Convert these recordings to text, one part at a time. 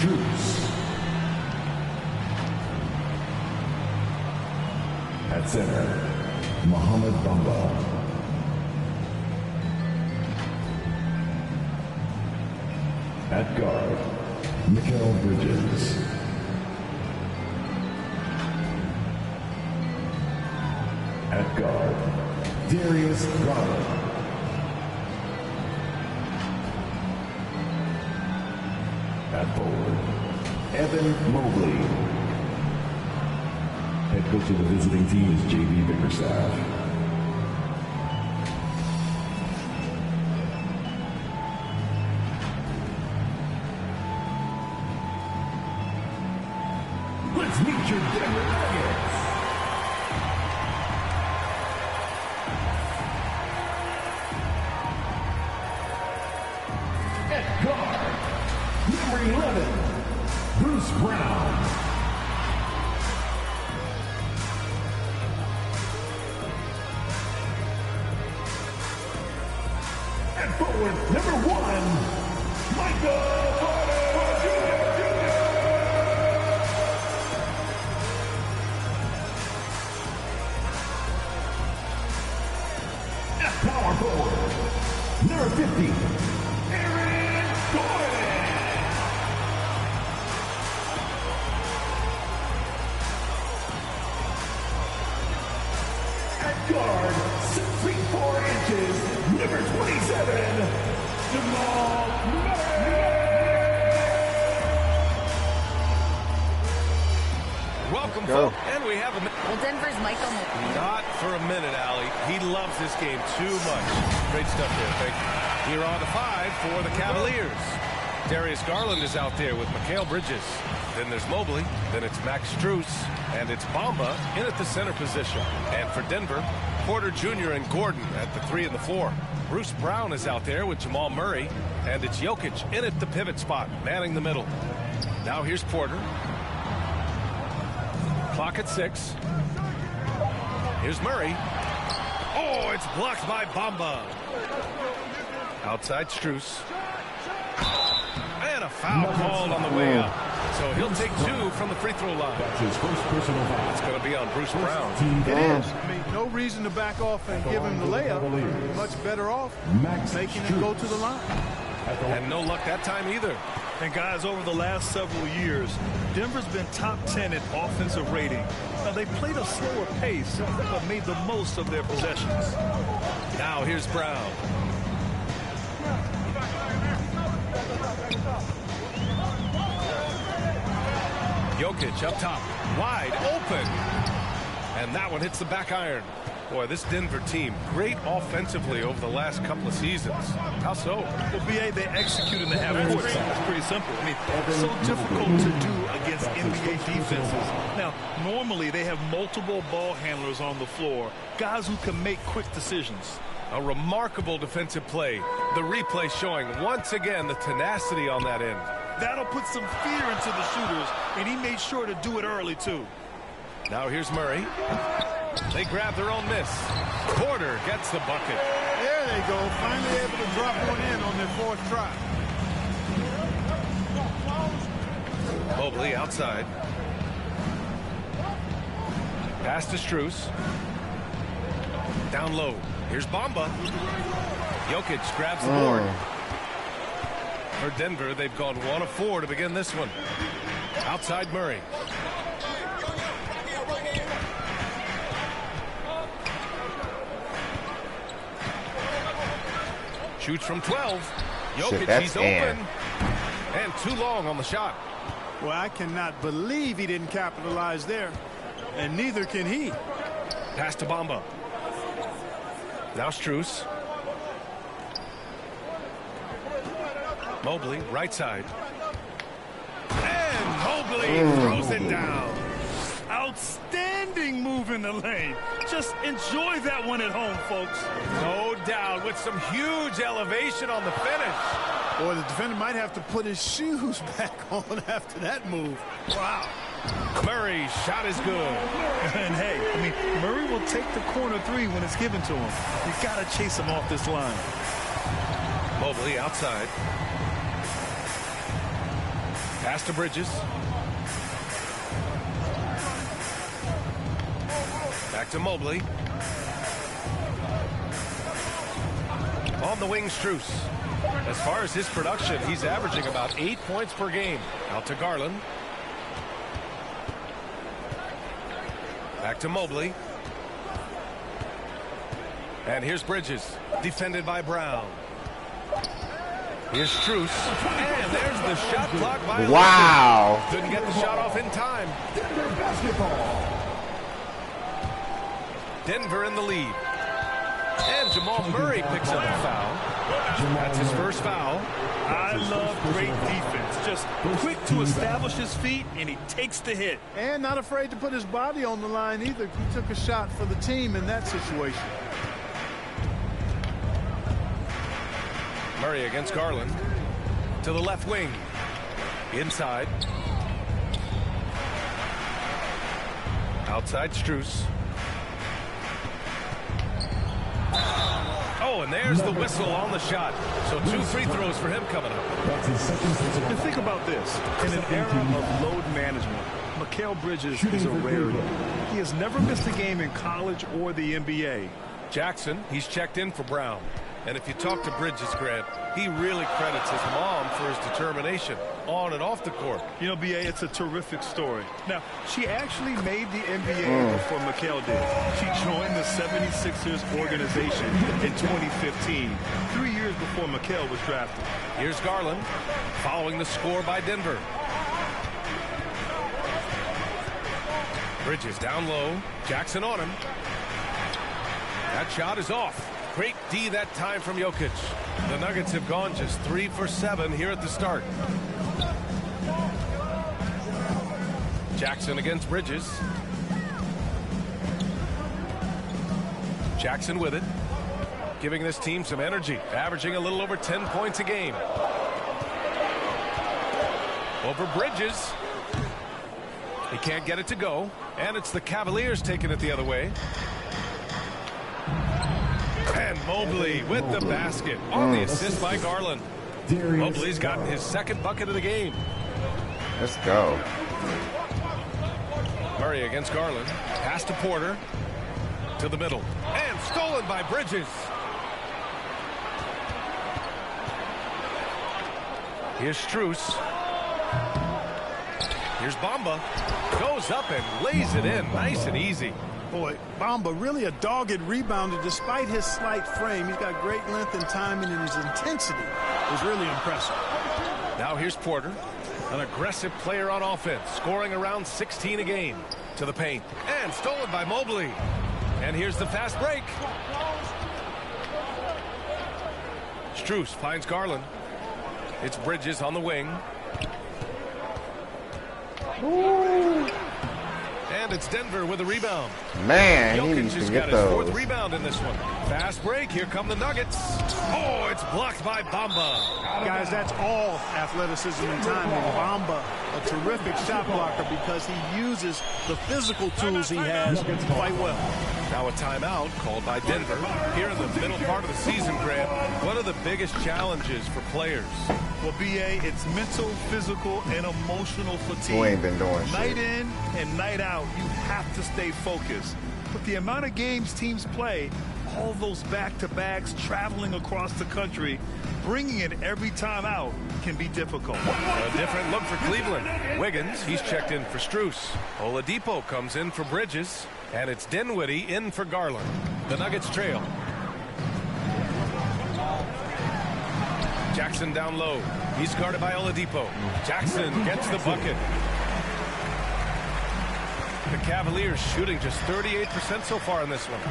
Strus. At center, Mohamed Bamba. At guard, Mikal Bridges. At guard, Darius Garland. At forward, Evan Mobley. Head coach of the visiting team is J.B. Bickerstaff. Let's meet your Denver Nuggets. At guard, number 11, Bruce Brown. At forward, number 1, Michael Porter Jr. At power forward, number 50, Aaron Gordon. At guard, 6 feet 4 inches, number 27, Jamal Murray. Welcome, folks. And we have a minute. Well, Denver's Michael. Not for a minute, Allie. He loves this game too much. Great stuff there. Thank you. Here on the 5 for the Cavaliers. Darius Garland is out there with Mikal Bridges. Then there's Mobley. Then it's Max Strus. And it's Bamba in at the center position. And for Denver, Porter Jr. and Gordon at the 3 and the 4. Bruce Brown is out there with Jamal Murray. And it's Jokic in at the pivot spot, manning the middle. Now here's Porter. Clock at 6. Here's Murray. Oh, it's blocked by Bamba. Outside Strus. And a foul called on the way up. So he'll take 2 from the free throw line. That's his first personal foul. It's going to be on Bruce Brown. It is. I mean, no reason to back off and give him the layup. Much better off making him go to the line. And no luck that time either. And guys, over the last several years, Denver's been top 10 in offensive rating. Now, they played a slower pace, but made the most of their possessions. Now here's Brown. Jokic up top, wide open. And that one hits the back iron. Boy, this Denver team, great offensively over the last couple of seasons. How so? Well, BA, they execute in the half court. It's pretty simple. I mean, it's so difficult to do against NBA defenses. Now, normally they have multiple ball handlers on the floor, guys who can make quick decisions. A remarkable defensive play. The replay showing once again the tenacity on that end. That'll put some fear into the shooters, and he made sure to do it early, too. Now here's Murray. They grab their own miss. Porter gets the bucket. There they go. Finally able to drop one in on their 4th try. Mobley outside. Pass to Strus. Down low. Here's Bamba. Jokic grabs the board. For Denver, they've gone 1 of 4 to begin this one. Outside Murray. Shoots from 12. Jokic, he's open. And too long on the shot. Well, I cannot believe he didn't capitalize there. And neither can he. Pass to Bamba. Now Strus. Mobley, right side. And Mobley throws it down. Outstanding move in the lane. Just enjoy that one at home, folks. No doubt, with some huge elevation on the finish. Boy, the defender might have to put his shoes back on after that move. Wow. Murray's shot is good. And hey, I mean, Murray will take the corner 3 when it's given to him. You got to chase him off this line. Mobley outside. Pass to Bridges. Back to Mobley. On the wing, Strus. As far as his production, he's averaging about 8 points per game. Out to Garland. Back to Mobley. And here's Bridges, defended by Brown. Here's Strus. And there's the shot clock violation. Wow. Couldn't get the shot off in time. Denver basketball. Denver in the lead. And Jamal Murray picks up a foul. That's his first foul. I love great defense. Just quick to establish his feet, and he takes the hit. And not afraid to put his body on the line either. He took a shot for the team in that situation. Murray against Garland. To the left wing. Inside. Outside Strus. Oh, and there's the whistle on the shot. So 2 free throws for him coming up. That's his second personal And think about this. In an era of load management, Mikal Bridges is a rarity. He has never missed a game in college or the NBA. Jackson, he's checked in for Brown. And if you talk to Bridges, Grant, he really credits his mom for his determination on and off the court. You know, B.A., it's a terrific story. Now, she actually made the NBA before Mikal did. She joined the 76ers organization in 2015, 3 years before Mikal was drafted. Here's Garland, following the score by Denver. Bridges down low. Jackson on him. That shot is off. Great D that time from Jokic. The Nuggets have gone just 3 for 7 here at the start. Jackson against Bridges. Jackson with it. Giving this team some energy. Averaging a little over 10 points a game. Over Bridges. He can't get it to go. And it's the Cavaliers taking it the other way. And Mobley with the basket on the assist by Garland. Mobley's gotten his second bucket of the game. Let's go. Murray against Garland. Pass to Porter. To the middle. And stolen by Bridges. Here's Strus. Here's Bamba. Goes up and lays it in. Nice and easy. Boy, Bamba really a dogged rebounder despite his slight frame. He's got great length and timing, and his intensity is really impressive. Now here's Porter, an aggressive player on offense, scoring around 16 a game. To the paint, and stolen by Mobley. And here's the fast break. Strus finds Garland. It's Bridges on the wing. Ooh. And it's Denver with a rebound. Man, he Jokic needs has to got get his fourth those. rebound in this one. Fast break. Here come the Nuggets. Oh, it's blocked by Bamba. Guys, that's all athleticism and timing. Bamba, a terrific shot blocker because he uses the physical tools he has quite well. Now a timeout called by Denver. Here in the middle part of the season, Grant, what are the biggest challenges for players? Well, B.A., it's mental, physical, and emotional fatigue. Who ain't been doing Night shit. in and night out, you have to stay focused. But the amount of games teams play, all those back-to-backs, traveling across the country, bringing it every time out can be difficult. A different look for Cleveland. Wiggins, he's checked in for Strus. Oladipo comes in for Bridges. And it's Dinwiddie in for Garland. The Nuggets trail. Jackson down low. He's guarded by Oladipo. Jackson gets the bucket. The Cavaliers shooting just 38% so far in this one.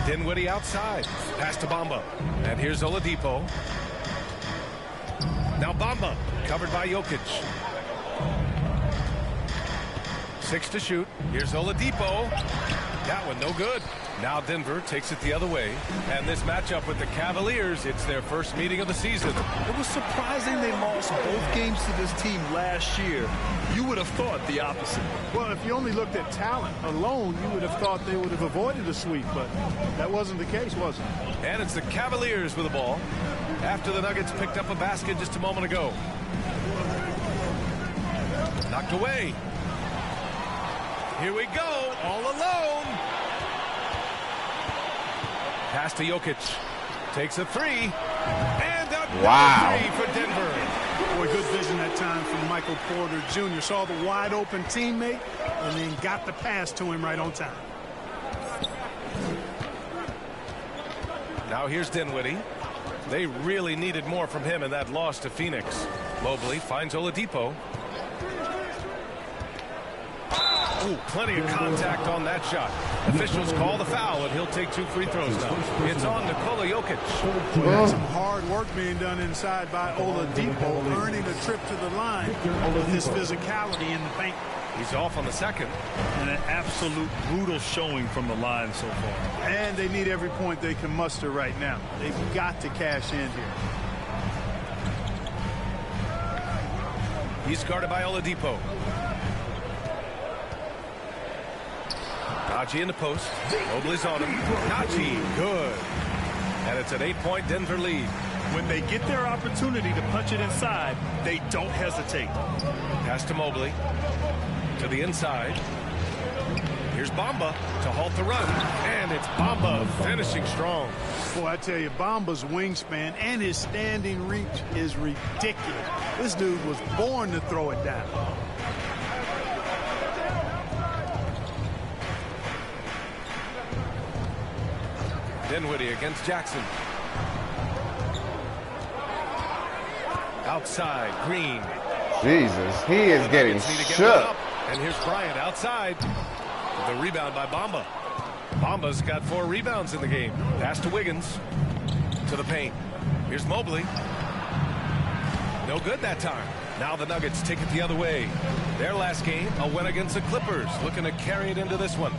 Dinwiddie outside. Pass to Bamba. And here's Oladipo. Now Bamba, covered by Jokic. 6 to shoot. Here's Oladipo. That one no good. Now Denver takes it the other way. And this matchup with the Cavaliers, it's their first meeting of the season. It was surprising they lost both games to this team last year. You would have thought the opposite. Well, if you only looked at talent alone, you would have thought they would have avoided a sweep, but that wasn't the case, was it? And it's the Cavaliers with the ball. after the Nuggets picked up a basket just a moment ago. Knocked away. Here we go, all alone. Pass to Jokic. Takes a three. And another three for Denver. Boy, good vision that time from Michael Porter Jr. Saw the wide open teammate and then got the pass to him right on time. Now here's Dinwiddie. They really needed more from him in that loss to Phoenix. Mobley finds Oladipo. Ooh, plenty of contact on that shot. Officials call the foul, and he'll take 2 free throws now. It's on Nikola Jokic. Well, some hard work being done inside by Oladipo, earning a trip to the line with his physicality in the paint. He's off on the second. And an absolute brutal showing from the line so far. And they need every point they can muster right now. They've got to cash in here. He's guarded by Oladipo. Najee in the post. Mobley's on him. Najee, good. And it's an 8-point Denver lead. When they get their opportunity to punch it inside, they don't hesitate. Pass to Mobley. To the inside. Here's Bamba to halt the run. And it's Bamba finishing strong. Boy, I tell you, Bamba's wingspan and his standing reach is ridiculous. This dude was born to throw it down. Dinwiddie against Jackson. Outside, Green. Jesus, he is getting shook. And here's Bryant outside. The rebound by Bamba. Bamba's got 4 rebounds in the game. Pass to Wiggins. To the paint. Here's Mobley. No good that time. Now the Nuggets take it the other way. Their last game, a win against the Clippers. Looking to carry it into this one.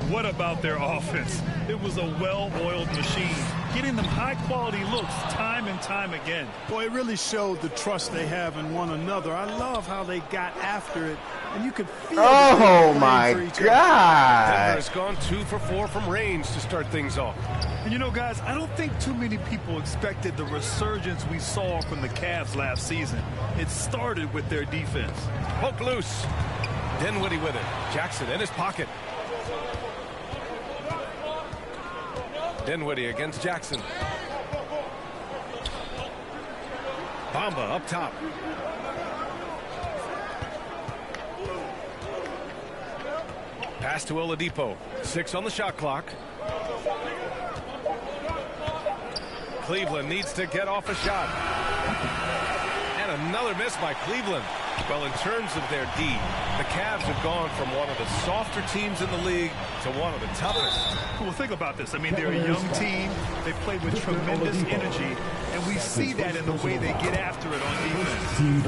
What about their offense? It was a well-oiled machine, getting them high-quality looks time and time again. Boy, it really showed the trust they have in one another. I love how they got after it, and you could feel Oh, my God. Denver's gone 2 for 4 from range to start things off. And you know, guys, I don't think too many people expected the resurgence we saw from the Cavs last season. It started with their defense. Poke loose. Dinwiddie with it. Jackson in his pocket. Dinwiddie against Jackson. Bamba up top. Pass to Oladipo. 6 on the shot clock. Cleveland needs to get off a shot. And another miss by Cleveland. Well, in terms of their D, the Cavs have gone from one of the softer teams in the league to one of the toughest. Well, think about this. I mean, they're a young team. They play with tremendous energy, and we see that in the way they get after it on defense.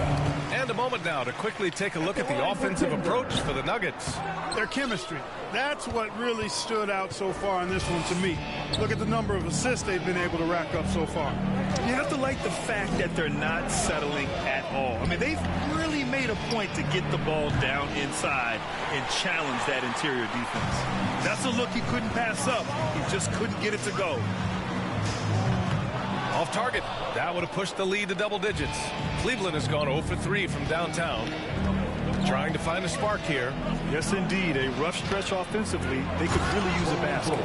And a moment now to quickly take a look at the offensive approach for the Nuggets. Their chemistry. That's what really stood out so far in this one to me. Look at the number of assists they've been able to rack up so far. You have to like the fact that they're not settling at all. I mean, they've really made a point to get the ball down inside and challenge that interior defense. That's a look he couldn't pass up. He just couldn't get it to go. Off target. That would have pushed the lead to double digits. Cleveland has gone 0 for 3 from downtown. Trying to find a spark here. Yes, indeed. A rough stretch offensively. They could really use a basket.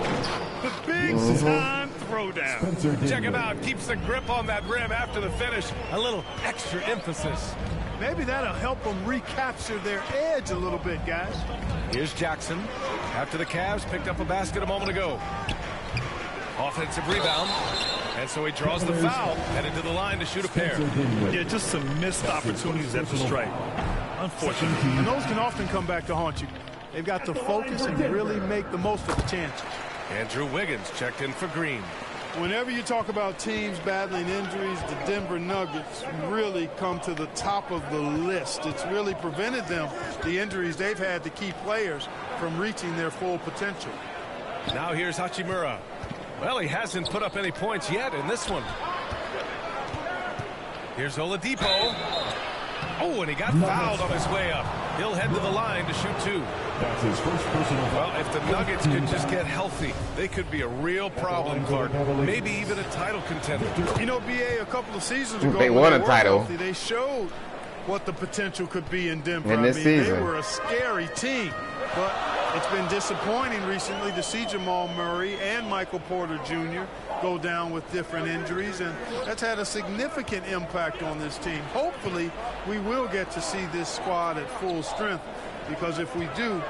The big time throwdown. Check him out. Keeps the grip on that rim after the finish. A little extra emphasis. Maybe that'll help them recapture their edge a little bit, guys. Here's Jackson. After the Cavs picked up a basket a moment ago. Offensive rebound. And so he draws the foul. Headed to the line to shoot a pair. Yeah, just some missed opportunities at the stripe. Unfortunately. And those can often come back to haunt you. They've got to focus and really make the most of the chances. Andrew Wiggins checked in for Green. Whenever you talk about teams battling injuries, the Denver Nuggets really come to the top of the list. It's really prevented them, the injuries they've had to key players, from reaching their full potential. Now here's Hachimura. Well, he hasn't put up any points yet in this one. Here's Oladipo. Oh, and he got fouled on his way up. He'll head to the line to shoot 2. That's his first personal foul. Well, if the Nuggets could just get healthy, they could be a real problem card. Maybe even a title contender. You know, BA, a couple of seasons ago, They won a title. Healthy, they showed what the potential could be in Denver. In this season. They were a scary team, but it's been disappointing recently to see Jamal Murray and Michael Porter Jr. go down with different injuries, and that's had a significant impact on this team. Hopefully, we will get to see this squad at full strength, because if we do,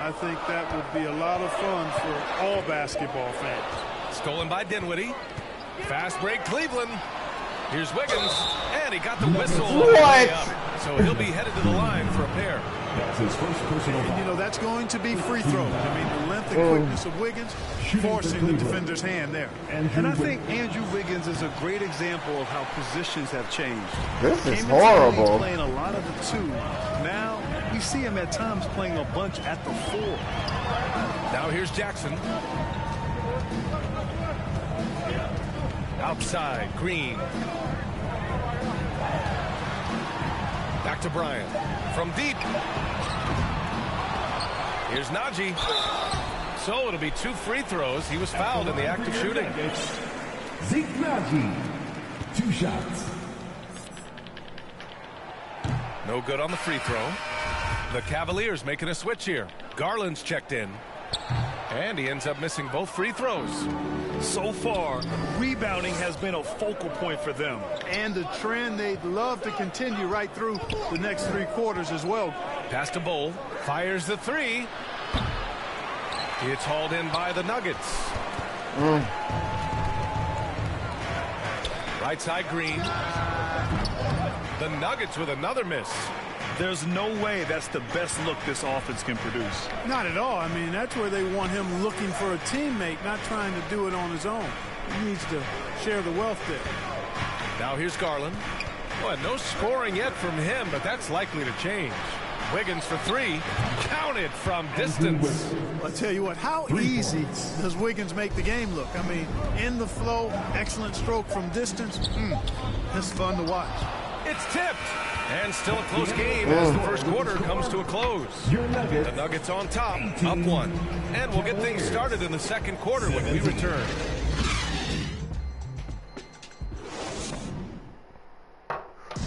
I think that would be a lot of fun for all basketball fans. Stolen by Dinwiddie. Fast break, Cleveland. Here's Wiggins, and he got the whistle. What? So he'll be headed to the line for a pair. That's his first personal And, you know, that's going to be free throws. I mean, the length and quickness of Wiggins forcing the defender's hand there. And I think Andrew Wiggins is a great example of how positions have changed. This is Came into the league horrible. playing a lot of the 2. Now we see him at times playing a bunch at the 4. Now here's Jackson. Outside, Green. Back to Bryant. From deep. Here's Najee. So it'll be 2 free throws. He was fouled in the act of shooting. Zeke Najee. 2 shots. No good on the free throw. The Cavaliers making a switch here. Garland's checked in. And he ends up missing both free throws. So far, rebounding has been a focal point for them. And the trend they'd love to continue right through the next 3 quarters as well. Pass to Bull. Fires the 3. It's hauled in by the Nuggets. Right side, Green. The Nuggets with another miss. There's no way that's the best look this offense can produce. Not at all. I mean, that's where they want him looking for a teammate, not trying to do it on his own. He needs to share the wealth there. Now here's Garland. Well, no scoring yet from him, but that's likely to change. Wiggins for 3. Counted from distance. I'll tell you what, how easy does Wiggins make the game look? I mean, in the flow, excellent stroke from distance. It's fun to watch. It's tipped. And still a close game as the first quarter comes to a close. The Nuggets on top, up 1. And we'll get things started in the second quarter when we return.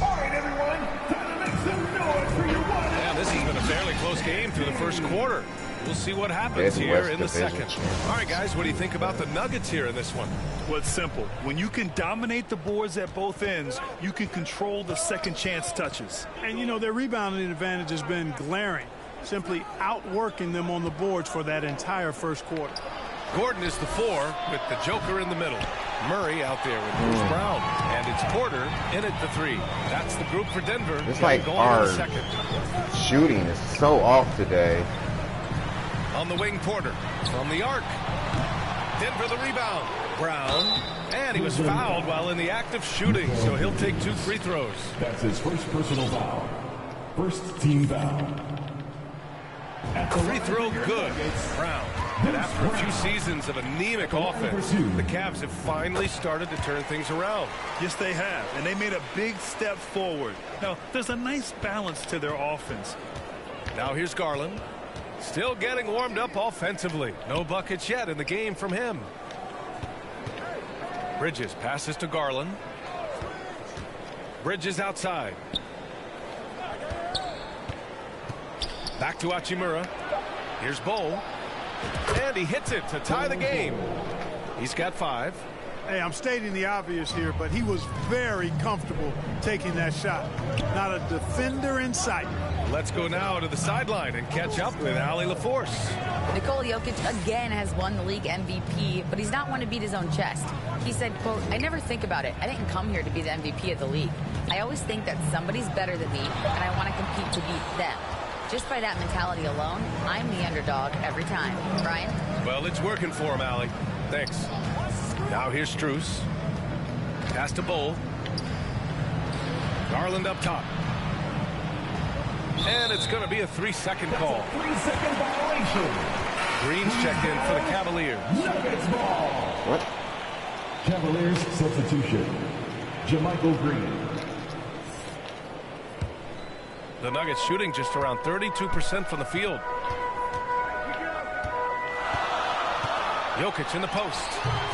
All right, everyone. Time to make some noise for your one. Yeah, this has been a fairly close game through the first quarter. We'll see what happens here in the second. All right, guys, what do you think about the Nuggets here in this one? Well, it's simple. When you can dominate the boards at both ends, you can control the second chance touches. And, you know, their rebounding advantage has been glaring, simply outworking them on the boards for that entire first quarter. Gordon is the 4 with the Joker in the middle. Murray out there with Bruce Brown. And it's Porter in at the 3. That's the group for Denver. It's like going our to the second. shooting is so off today. On the wing, Porter from the arc. Denver the rebound. Brown. And he was fouled while in the act of shooting, so he'll take 2 free throws. That's his first personal foul. First team foul. Free throw good. Brown. And after a few seasons of anemic offense, the Cavs have finally started to turn things around. Yes, they have, and they made a big step forward. Now, there's a nice balance to their offense. Now here's Garland. Still getting warmed up offensively. No buckets yet in the game from him. Bridges passes to Garland. Bridges outside. Back to Hachimura. Here's Bo. And he hits it to tie the game. He's got 5. Hey, I'm stating the obvious here, but he was very comfortable taking that shot. Not a defender in sight. Let's go now to the sideline and catch up with Allie LaForce. Nikola Jokic again has won the league MVP, but he's not one to beat his own chest. He said, quote, "I never think about it. I didn't come here to be the MVP of the league. I always think that somebody's better than me, and I want to compete to beat them. Just by that mentality alone, I'm the underdog every time." Brian? Well, it's working for him, Allie. Thanks. Now here's Strus. Pass to Bull. Garland up top. And it's going to be a 3-second call. 3-second violation. Green's checked in for the Cavaliers. Nuggets ball. What? Cavaliers substitution. JaMychal Green. The Nuggets shooting just around 32% from the field. Jokic in the post.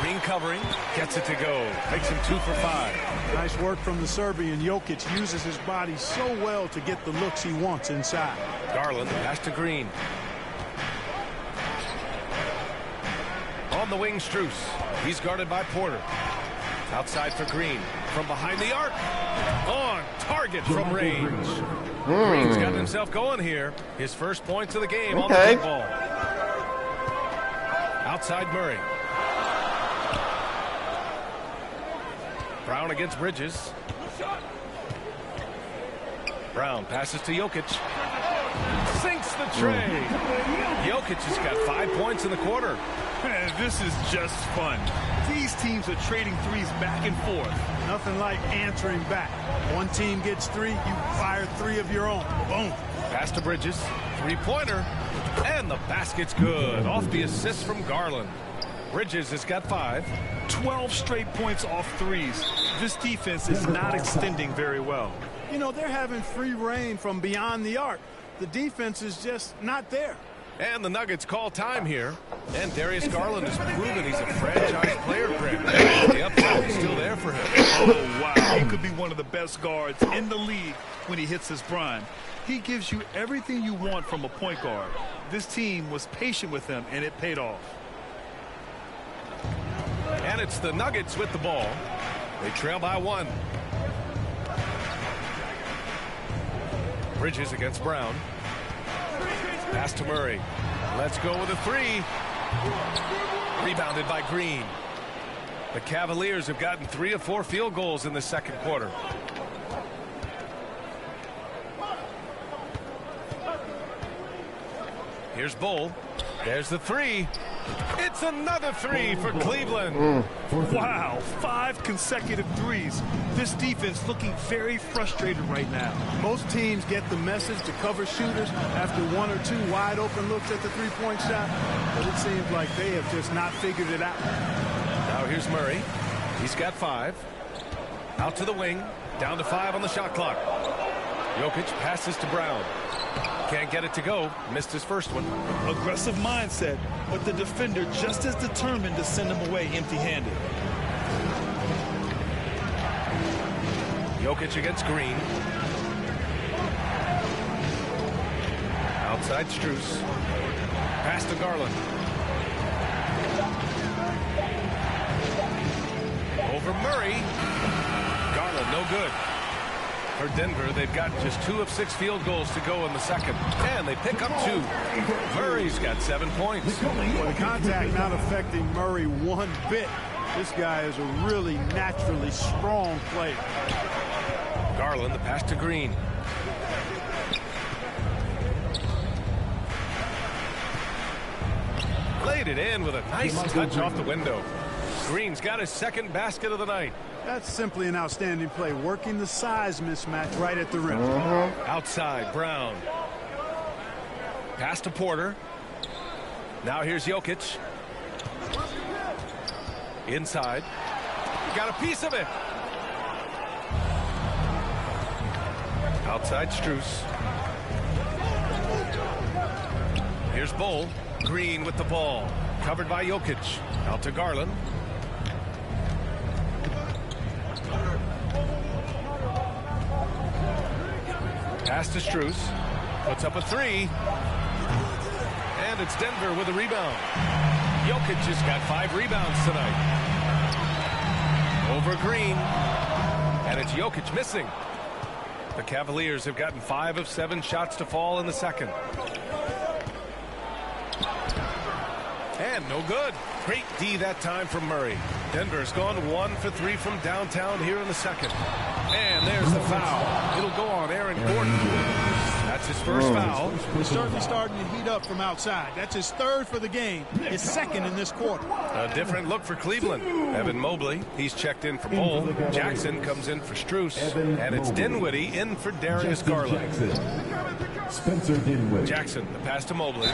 Green covering. Gets it to go. Makes him 2 for 5. Nice work from the Serbian. Jokic uses his body so well to get the looks he wants inside. Garland pass to Green. On the wing, Strus. He's guarded by Porter. Outside for Green. From behind the arc. On target from range. Green's got himself going here. His first points of the game on the big ball. Outside Murray. Brown against Bridges. Brown passes to Jokic. Sinks the tray. Jokic has got 5 points in the quarter. Man, this is just fun. These teams are trading threes back and forth. Nothing like answering back. One team gets 3, you fire 3 of your own. Boom. Pass to Bridges. Three-pointer. And the basket's good. Off the assist from Garland. Bridges has got 5. 12 straight points off threes. This defense is not extending very well. You know, they're having free reign from beyond the arc. The defense is just not there. And the Nuggets call time here. And Darius Garland has proven he's a franchise player, Greg. The upside is still there for him. Oh, wow. He could be one of the best guards in the league when he hits his prime. He gives you everything you want from a point guard. This team was patient with him, and it paid off. And it's the Nuggets with the ball. They trail by 1. Bridges against Brown. Pass to Murray. Let's go with a 3. Rebounded by Green. The Cavaliers have gotten 3 of 4 field goals in the second quarter. Here's Bull. There's the 3. It's another 3 for Cleveland. Wow, 5 consecutive threes. This defense looking very frustrated right now. Most teams get the message to cover shooters after 1 or 2 wide open looks at the three-point shot, but it seems like they have just not figured it out. Now here's Murray. He's got 5. Out to the wing. Down to 5 on the shot clock. Jokic passes to Brown. Can't get it to go. Missed his first one. Aggressive mindset, but the defender just as determined to send him away empty-handed. Jokic against Green. Outside Strus. Pass to Garland. Over Murray. Garland, no good. For Denver, they've got just 2 of 6 field goals to go in the second. And they pick up 2. Murray's got 7 points. Well, the contact not affecting Murray one bit. This guy is a really naturally strong player. Garland, the pass to Green. Laid it in with a nice touch off the window. Green's got his second basket of the night. That's simply an outstanding play, working the size mismatch right at the rim. Outside, Brown. Pass to Porter. Now here's Jokic. Inside. Got a piece of it. Outside Strus. Here's Bull. Green with the ball. Covered by Jokic. Out to Garland. Pass to Strus. Puts up a 3. And it's Denver with a rebound. Jokic just got 5 rebounds tonight. Over Green. And it's Jokic missing. The Cavaliers have gotten 5 of 7 shots to fall in the second. And no good. Great D that time from Murray. Denver's gone 1 for 3 from downtown here in the second. And there's the foul. It'll go on Aaron Gordon. That's his first foul. He's certainly starting to heat up from outside. That's his 3rd for the game. His 2nd in this quarter. A different look for Cleveland. Evan Mobley, he's checked in for Bull. Jackson comes in for Strus. And it's Dinwiddie in for Darius Garland. Spencer Dinwiddie. Jackson, the pass to Mobley.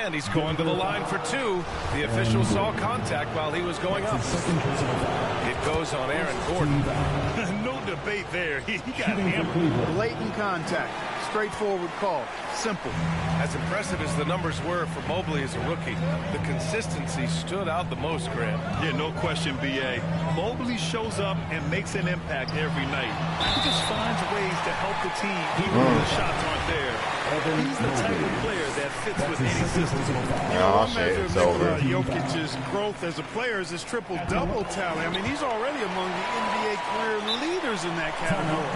And he's going to the line for two. The official saw contact while he was going up. It goes on Aaron Gordon. No debate there. He got hammered. Blatant contact. Straightforward call. Simple. As impressive as the numbers were for Mobley as a rookie, the consistency stood out the most, Grant. Yeah, no question, B.A. Mobley shows up and makes an impact every night. He just finds ways to help the team even when the shots aren't there. He's the type of player that fits with any system. Oh, shit, it's over. Jokic's growth as a player is his triple-double tally. I mean, he's already among the NBA career leaders in that category.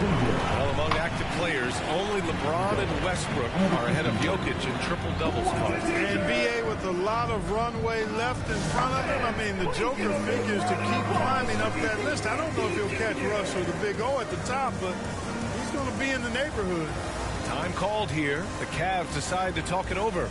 Well, among active players, only LeBron and Westbrook are ahead of Jokic in triple-doubles. And B.A. with a lot of runway left in front of him. I mean, the Joker figures to keep climbing up that list. I don't know if he'll catch Russ or the Big O at the top, but he's going to be in the neighborhood. Time called here. The Cavs decide to talk it over.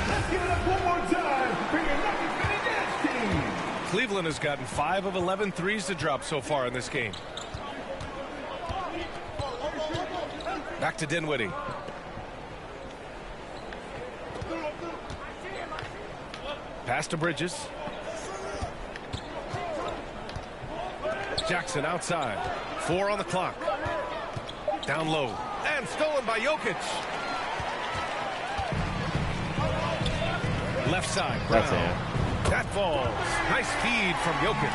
Let's give it up one more time for your Nuggets Mini Dance team. Cleveland has gotten 5 of 11 threes to drop so far in this game. Back to Dinwiddie. Pass to Bridges. Jackson outside. 4 on the clock. Down low. And stolen by Jokic. Left side. Brown. That's it. That falls. Nice feed from Jokic.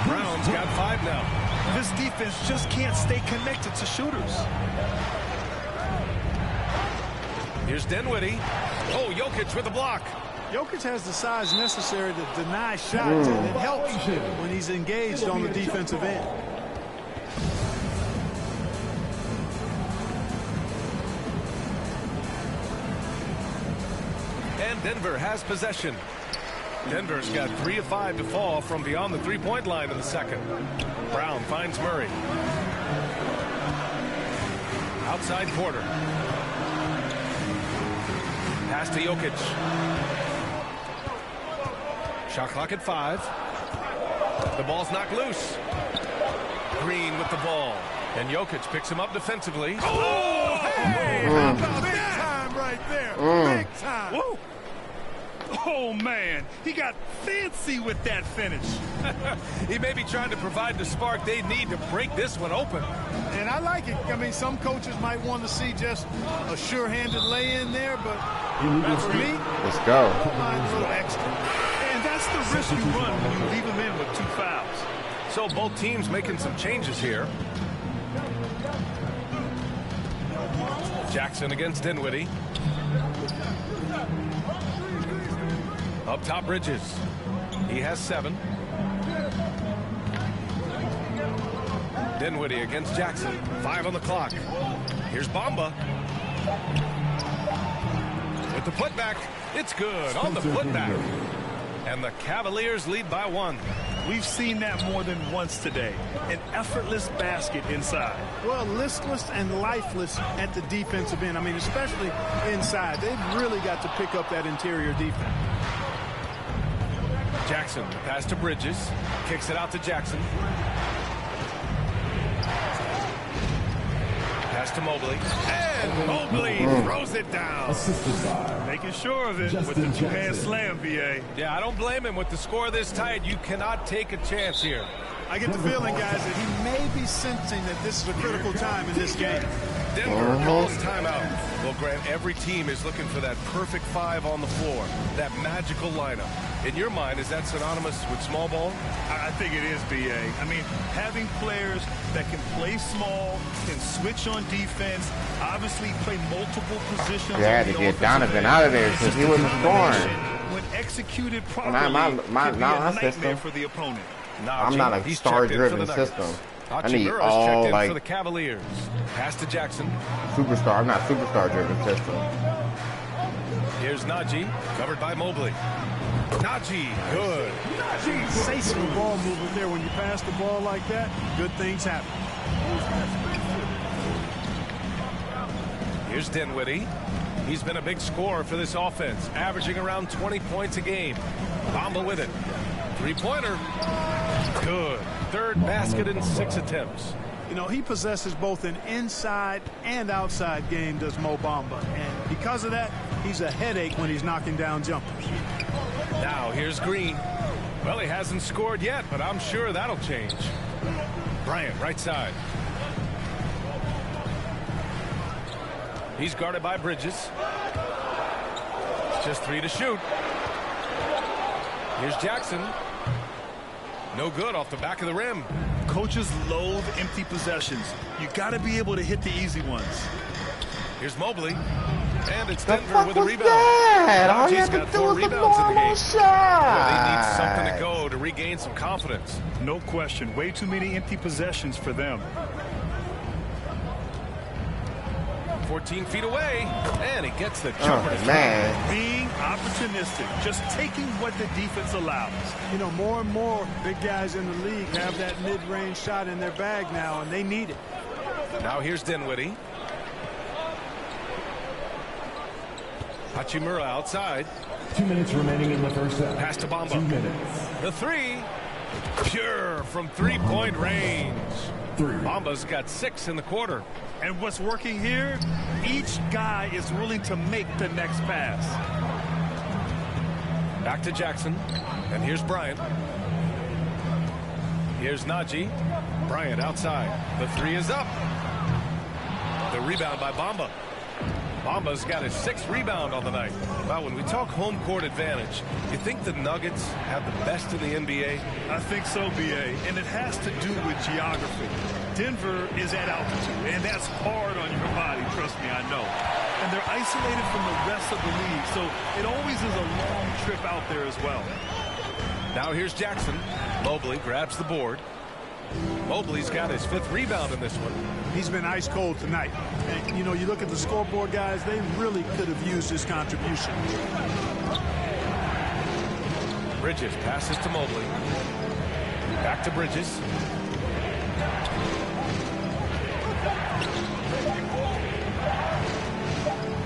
Brown's got 5 now. This defense just can't stay connected to shooters. Here's Dinwiddie. Oh, Jokic with a block. Jokic has the size necessary to deny shots, and it helps when he's engaged on the defensive end. And Denver has possession. Denver's got 3 of 5 to fall from beyond the three-point line in the second. Brown finds Murray. Outside Porter. Pass to Jokic. Shot clock at 5. The ball's knocked loose. Green with the ball. And Jokic picks him up defensively. Oh, hey! How about Big that? time right there. Big time. Whoa. Oh, man. He got fancy with that finish. He may be trying to provide the spark they need to break this one open. And I like it. I mean, some coaches might want to see just a sure-handed lay-in there, but for me, Let's go. mine's a little extra. And that's the risk you run when you leave him in with 2 fouls. So both teams making some changes here. Jackson against Dinwiddie. Up top, Bridges. He has 7. Dinwiddie against Jackson. 5 on the clock. Here's Bamba. With the putback. It's good on the putback. And the Cavaliers lead by 1. We've seen that more than once today. An effortless basket inside. Well, listless and lifeless at the defensive end. I mean, especially inside. They've really got to pick up that interior defense. Jackson, pass to Bridges. Kicks it out to Jackson. Pass to Mobley. And Mobley throws it down. Making sure of it with the 2-hand slam, B.A. Yeah, I don't blame him. With the score this tight, you cannot take a chance here. I get the feeling, guys, that he may be sensing that this is a critical time in this game. Denver calls timeout. Well, Grant, every team is looking for that perfect 5 on the floor, that magical lineup. In your mind, is that synonymous with small ball? I think it is, B.A. I mean, having players that can play small, can switch on defense, obviously play multiple positions. They had to get Donovan out of there because he wasn't scoring. When executed properly, my could be a nightmare system. for the opponent. I'm not a star-driven system. I need all, like, for the Cavaliers. Pass to Jackson. superstar. I'm not superstar-driven system. Here's Najee, covered by Mobley. Najee, good. Sensational ball movement there. When you pass the ball like that, good things happen. Here's Dinwiddie. He's been a big scorer for this offense, averaging around 20 points a game. Bamba with it. Three-pointer. Good. Third basket in 6 attempts. You know, he possesses both an inside and outside game, does Mo Bamba. And because of that, he's a headache when he's knocking down jumpers. Now here's Green. Well, he hasn't scored yet, but I'm sure that'll change. Bryant, right side. He's guarded by Bridges. Just 3 to shoot. Here's Jackson. No good off the back of the rim. Coaches loathe empty possessions. You got to be able to hit the easy ones. Here's Mobley. And it's Denver with a was rebound. that? All you He's had to got do 4 was a rebounds in the normal game. shot. They need something to go to regain some confidence. No question. Way too many empty possessions for them. 14 feet away, and he gets the jumper. Oh, man. Being opportunistic, just taking what the defense allows. You know, more and more big guys in the league have that mid-range shot in their bag now, and they need it. Now here's Dinwiddie. Hachimura outside. 2 minutes remaining in the first half. Pass to Bamba. 2 minutes. The three. Pure from three-point range. 3. Bamba's got 6 in the quarter. And what's working here, each guy is willing to make the next pass. Back to Jackson. And here's Bryant. Here's Najee. Bryant outside. The 3 is up. The rebound by Bamba. Bamba's got his 6th rebound on the night. Well, when we talk home court advantage, you think the Nuggets have the best in the NBA? I think so, B.A., and it has to do with geography. Denver is at altitude, and that's hard on your body, trust me, I know. And they're isolated from the rest of the league, so it always is a long trip out there as well. Now here's Jackson. Mobley grabs the board. Mobley's got his 5th rebound in this one. He's been ice cold tonight. And, you know, you look at the scoreboard, guys, they really could have used his contribution. Bridges passes to Mobley. Back to Bridges.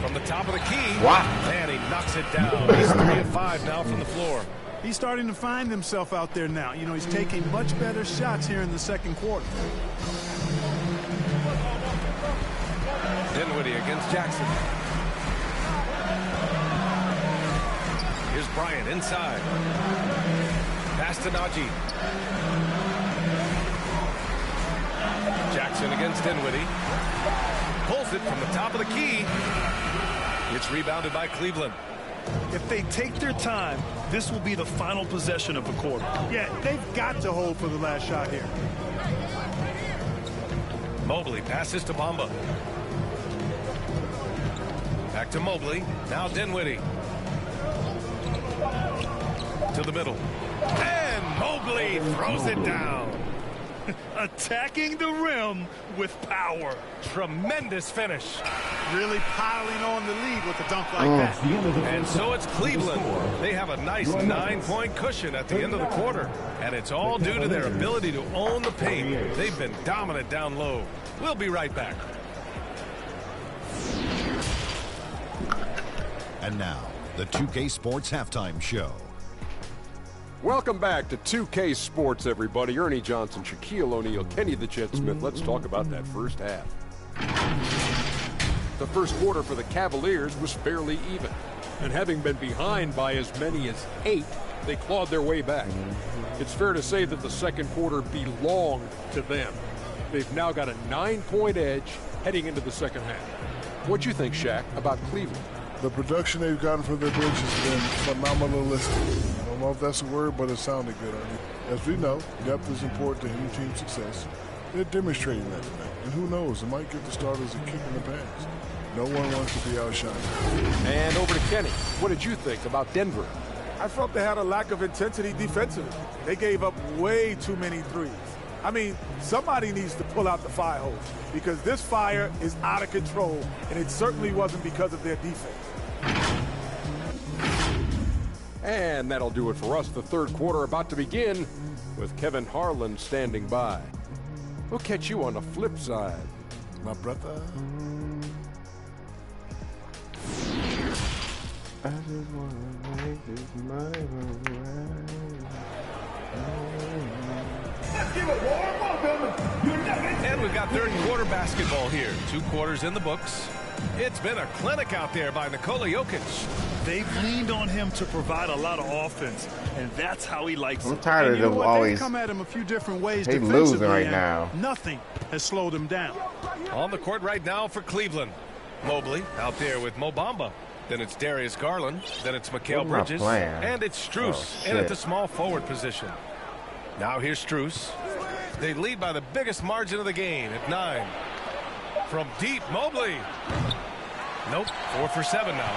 From the top of the key. Wow. And he knocks it down. He's 3 of 5 now from the floor. He's starting to find himself out there now. You know, he's taking much better shots here in the second quarter. Dinwiddie against Jackson. Here's Bryant inside. Pass to Najee. Jackson against Dinwiddie. Pulls it from the top of the key. It's rebounded by Cleveland. If they take their time, this will be the final possession of the quarter. Yeah, they've got to hold for the last shot here. Mobley passes to Bamba. Back to Mobley. Now Dinwiddie. To the middle. And Mobley throws it down. Attacking the rim with power. Tremendous finish. Really piling on the lead with a dunk like that. And so it's Cleveland. They have a nice 9-point cushion at the end of the quarter. And it's all due to their ability to own the paint. They've been dominant down low. We'll be right back. And now, the 2K Sports Halftime Show. Welcome back to 2K Sports, everybody. Ernie Johnson, Shaquille O'Neal, Kenny the Jet Smith. Let's talk about that first half. The first quarter for the Cavaliers was fairly even. And having been behind by as many as 8, they clawed their way back. It's fair to say that the second quarter belonged to them. They've now got a 9-point edge heading into the second half. What do you think, Shaq, about Cleveland? The production they've gotten from their bench has been phenomenalistic. I don't know if that's a word, but it sounded good on you. As we know, depth is important to any team's success. They're demonstrating that tonight. And who knows, it might give the starters a kick in the pants. No one wants to be outshined. And over to Kenny. What did you think about Denver? I felt they had a lack of intensity defensively. They gave up way too many threes. I mean, somebody needs to pull out the fire hose because this fire is out of control, and it certainly wasn't because of their defense. And that'll do it for us. The third quarter about to begin with Kevin Harlan standing by. We'll catch you on the flip side. My brother. I just wanna make this money Let's give a warm welcome. Your Nuggets. And we've got third quarter basketball here. 2 quarters in the books. It's been a clinic out there by Nikola Jokic. They've leaned on him to provide a lot of offense, and that's how he likes it. I'm tired of them always. Come at him a few different ways. He's losing right now. Nothing has slowed him down. On the court right now for Cleveland. Mobley out there with Mo Bamba. Then it's Darius Garland. Then it's Mikal Bridges. And it's Strus in at the small forward position. Now here's Strus. They lead by the biggest margin of the game at 9. From deep, Mobley. Nope, 4 for 7 now.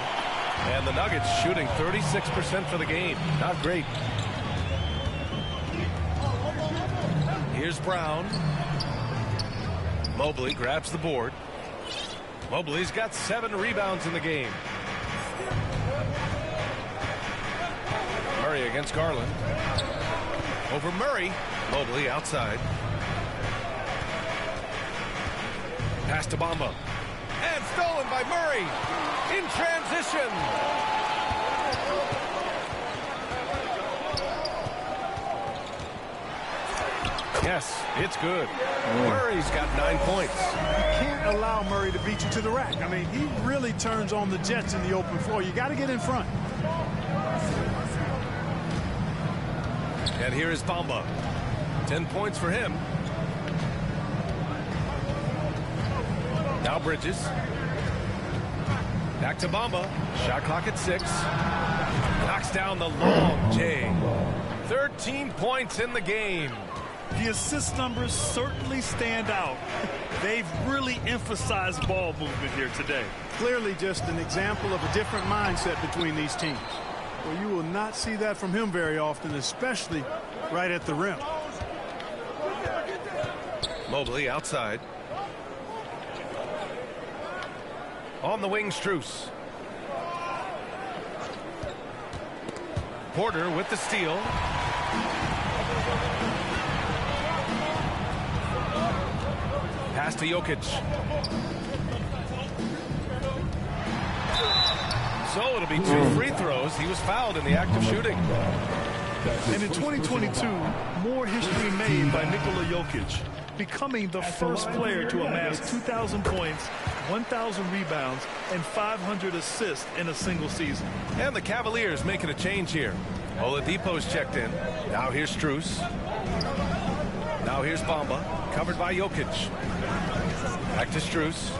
And the Nuggets shooting 36% for the game. Not great. Here's Brown. Mobley grabs the board. Mobley's got 7 rebounds in the game. Murray against Garland. Over Murray. Mobley outside. Pass to Bamba. And stolen by Murray. In transition. Yes, it's good. Murray's got 9 points. You can't allow Murray to beat you to the rack. I mean, he really turns on the Jets in the open floor. You got to get in front. And here is Bamba. 10 points for him. Now Bridges. Back to Bamba. Shot clock at 6. Knocks down the long J. 13 points in the game. The assist numbers certainly stand out. They've really emphasized ball movement here today. Clearly just an example of a different mindset between these teams. Well, you will not see that from him very often, especially right at the rim. Mobley outside. On the wing, Strus. Porter with the steal. Pass to Jokic. So it'll be 2 free throws. He was fouled in the act of shooting. And in 2022, more history made by Nikola Jokic, becoming the first player to amass 2,000 points, 1,000 rebounds, and 500 assists in a single season. And the Cavaliers making a change here. Oladipo's checked in. Now here's Strus. Now here's Bamba, covered by Jokic. Back to Strus.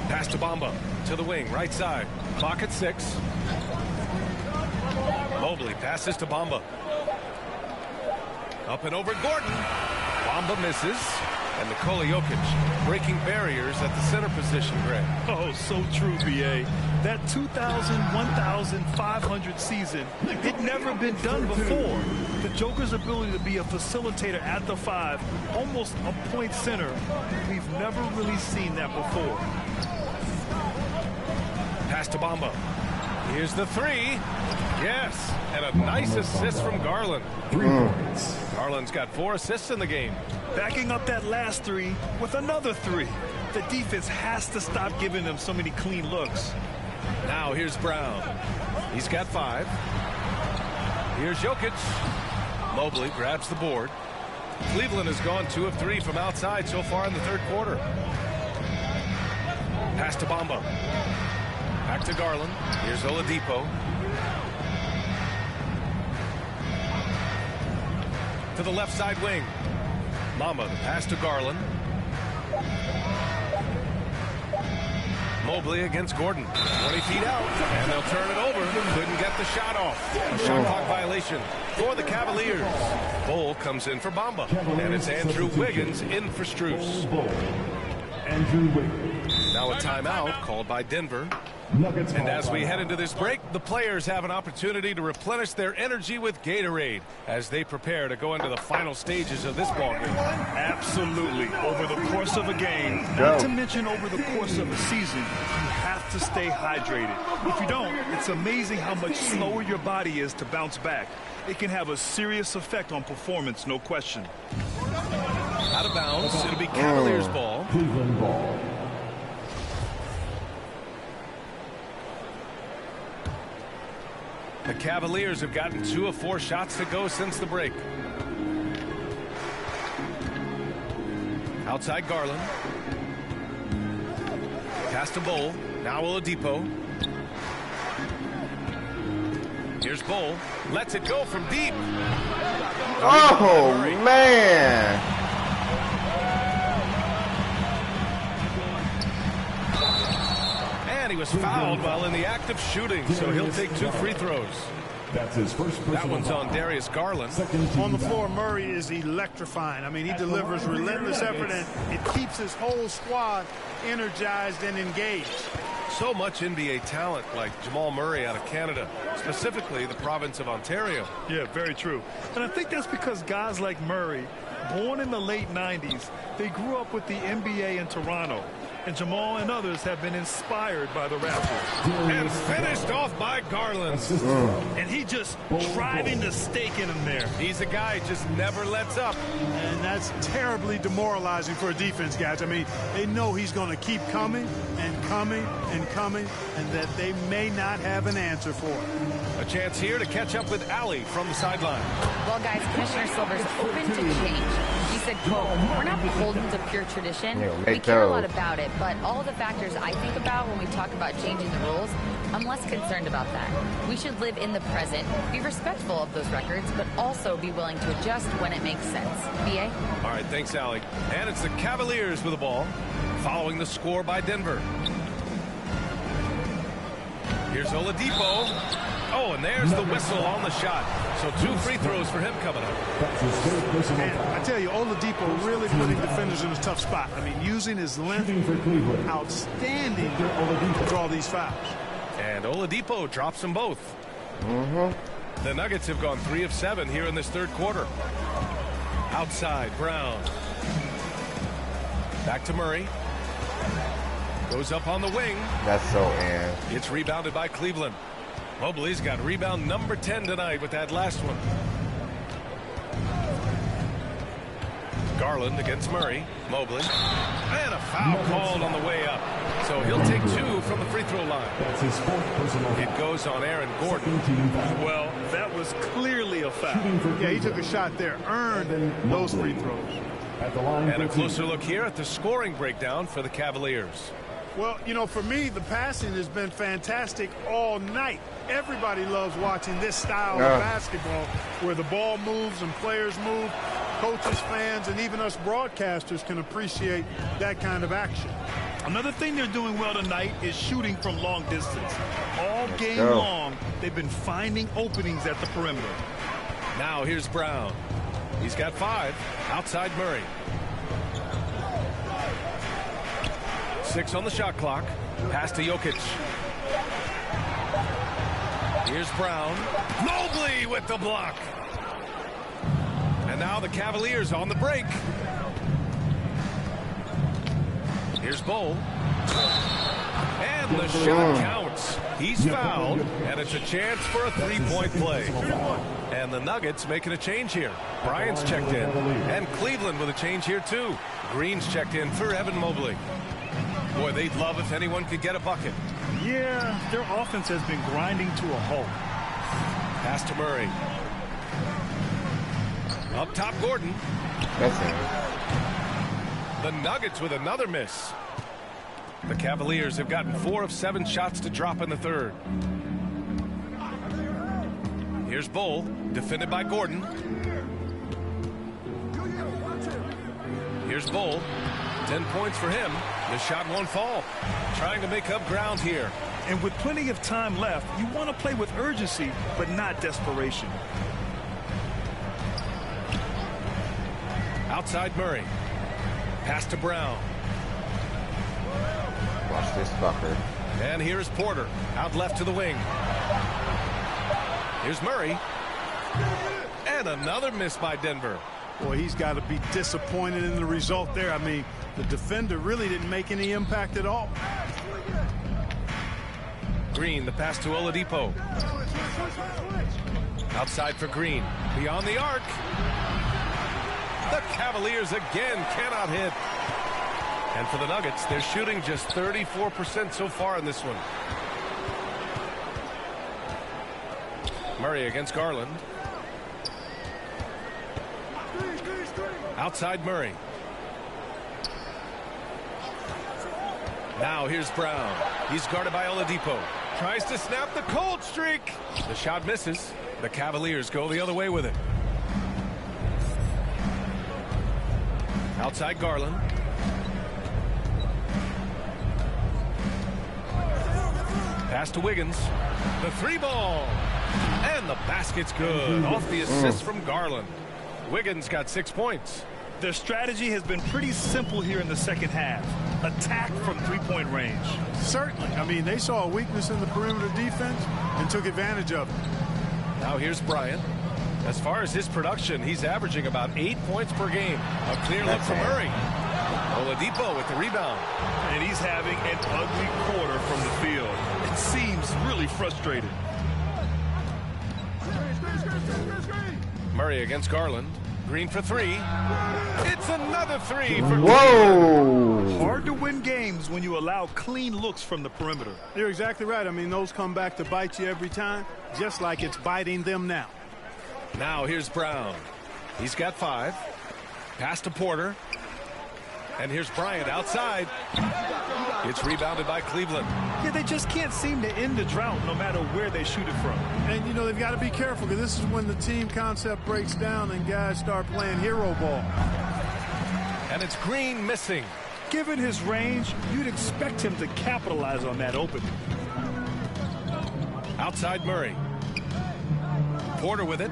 Pass to Bamba, to the wing, right side. Clock at 6. Mobley passes to Bamba. Up and over Gordon. Bamba misses. And Nikola Jokic breaking barriers at the center position, Greg. Oh, so true, B.A. That 2,000, 1,500 season, it never been done before. The Joker's ability to be a facilitator at the 5, almost a point center, we've never really seen that before. Pass to Bamba. Here's the 3. Yes, and a nice assist from Garland. 3 points. Garland's got 4 assists in the game. Backing up that last 3 with another 3. The defense has to stop giving them so many clean looks. Now here's Brown. He's got 5. Here's Jokic. Mobley grabs the board. Cleveland has gone 2 of 3 from outside so far in the third quarter. Pass to Bamba. Back to Garland. Here's Oladipo. To the left side wing. Mamba, the pass to Garland. Mobley against Gordon. 20 feet out, and they'll turn it over. Couldn't get the shot off. A shot clock violation for the Cavaliers. Bull comes in for Bamba, and it's Andrew Wiggins in for Strus. Andrew Wiggins. Now a timeout called by Denver. And as we head into this break, the players have an opportunity to replenish their energy with Gatorade as they prepare to go into the final stages of this ballgame. Absolutely. Over the course of a game, not to mention over the course of a season, you have to stay hydrated. If you don't, it's amazing how much slower your body is to bounce back. It can have a serious effect on performance, no question. Out of bounds, it'll be Cavaliers ball. Cleveland ball. The Cavaliers have gotten 2 of 4 shots to go since the break. Outside Garland. Pass to Bowl. Now Oladipo. Here's Bowl. Lets it go from deep. Oh, man. And he was fouled while in the act of shooting, so he'll take 2 free throws. That's his first. That one's on Darius Garland. On the floor, Murray is electrifying. I mean, he delivers relentless effort, and it keeps his whole squad energized and engaged. So much NBA talent like Jamal Murray out of Canada, specifically the province of Ontario. Yeah, very true. And I think that's because guys like Murray, born in the late 90s, they grew up with the NBA in Toronto. And Jamal and others have been inspired by the Raptors. And finished off by Garland. And he just driving the stake in him there. He's a guy who just never lets up. And that's terribly demoralizing for a defense, guys. I mean, they know he's going to keep coming and coming and coming, and that they may not have an answer for it. A chance here to catch up with Allie from the sideline. Well, guys, Commissioner Silver's open to change. He said, quote, we're not beholden to pure tradition. We care a lot about it, but all the factors I think about when we talk about changing the rules, I'm less concerned about that. We should live in the present, be respectful of those records, but also be willing to adjust when it makes sense. BA? All right, thanks, Allie. And it's the Cavaliers with the ball, following the score by Denver. Here's Oladipo. Oh, and there's the whistle on the shot. So 2 free throws for him coming up. And I tell you, Oladipo really putting defenders in a tough spot. I mean, using his length, outstanding to draw these fouls. And Oladipo drops them both. The Nuggets have gone 3 of 7 here in this third quarter. Outside, Brown. Back to Murray. Goes up on the wing. That's so in. It's rebounded by Cleveland. Mobley's got rebound number 10 tonight with that last one. Garland against Murray. Mobley. And a foul called on the way up. So he'll take 2 from the free throw line. That's his 4th personal foul. It goes on Aaron Gordon. Well, that was clearly a foul. Yeah, he took a shot there, earned those free throws. At the line, and a closer look here at the scoring breakdown for the Cavaliers. Well, you know, for me, the passing has been fantastic all night. Everybody loves watching this style of basketball where the ball moves and players move. Coaches, fans, and even us broadcasters can appreciate that kind of action. Another thing they're doing well tonight is shooting from long distance. All game long, they've been finding openings at the perimeter. Now here's Brown. He's got 5. Outside Murray. 6 on the shot clock. Pass to Jokic. Here's Brown. Mobley with the block. And now the Cavaliers on the break. Here's Bowl. And the shot counts. He's fouled, and it's a chance for a 3-point play. And the Nuggets making a change here. Bryant's checked in. And Cleveland with a change here, too. Green's checked in for Evan Mobley. Boy, they'd love if anyone could get a bucket. Yeah, their offense has been grinding to a halt. Pass to Murray. Up top, Gordon. That's it. The Nuggets with another miss. The Cavaliers have gotten 4 of 7 shots to drop in the third. Here's Bull, defended by Gordon. Here's Bull. 10 points for him. The shot won't fall. Trying to make up ground here. And with plenty of time left, you want to play with urgency, but not desperation. Outside Murray. Pass to Brown. Watch this fucker. And here's Porter. Out left to the wing. Here's Murray. And another miss by Denver. Boy, he's got to be disappointed in the result there. I mean, the defender really didn't make any impact at all. Green, the pass to Oladipo. Outside for Green. Beyond the arc. The Cavaliers again cannot hit. And for the Nuggets, they're shooting just 34% so far in this one. Murray against Garland. Outside Murray. Now here's Brown. He's guarded by Oladipo. Tries to snap the cold streak. The shot misses. The Cavaliers go the other way with it. Outside Garland. Pass to Wiggins. The three ball. And the basket's good. Off the assist from Garland. Wiggins got 6 points. Their strategy has been pretty simple here in the second half. Attack from three-point range. Certainly. I mean, they saw a weakness in the perimeter defense and took advantage of it. Now here's Bryant. As far as his production, he's averaging about 8 points per game. A clear look for Murray. Oladipo with the rebound. And he's having an ugly quarter from the field. It seems really frustrated. Murray against Garland. Green for three. It's another three for Whoa! Hard to win games when you allow clean looks from the perimeter. You're exactly right. I mean, those come back to bite you every time, just like it's biting them now. Now here's Brown. He's got 5. Pass to Porter. And here's Bryant outside. It's rebounded by Cleveland. Yeah, they just can't seem to end the drought no matter where they shoot it from. And, you know, they've got to be careful because this is when the team concept breaks down and guys start playing hero ball. And it's Green missing. Given his range, you'd expect him to capitalize on that opening. Outside Murray. Porter with it.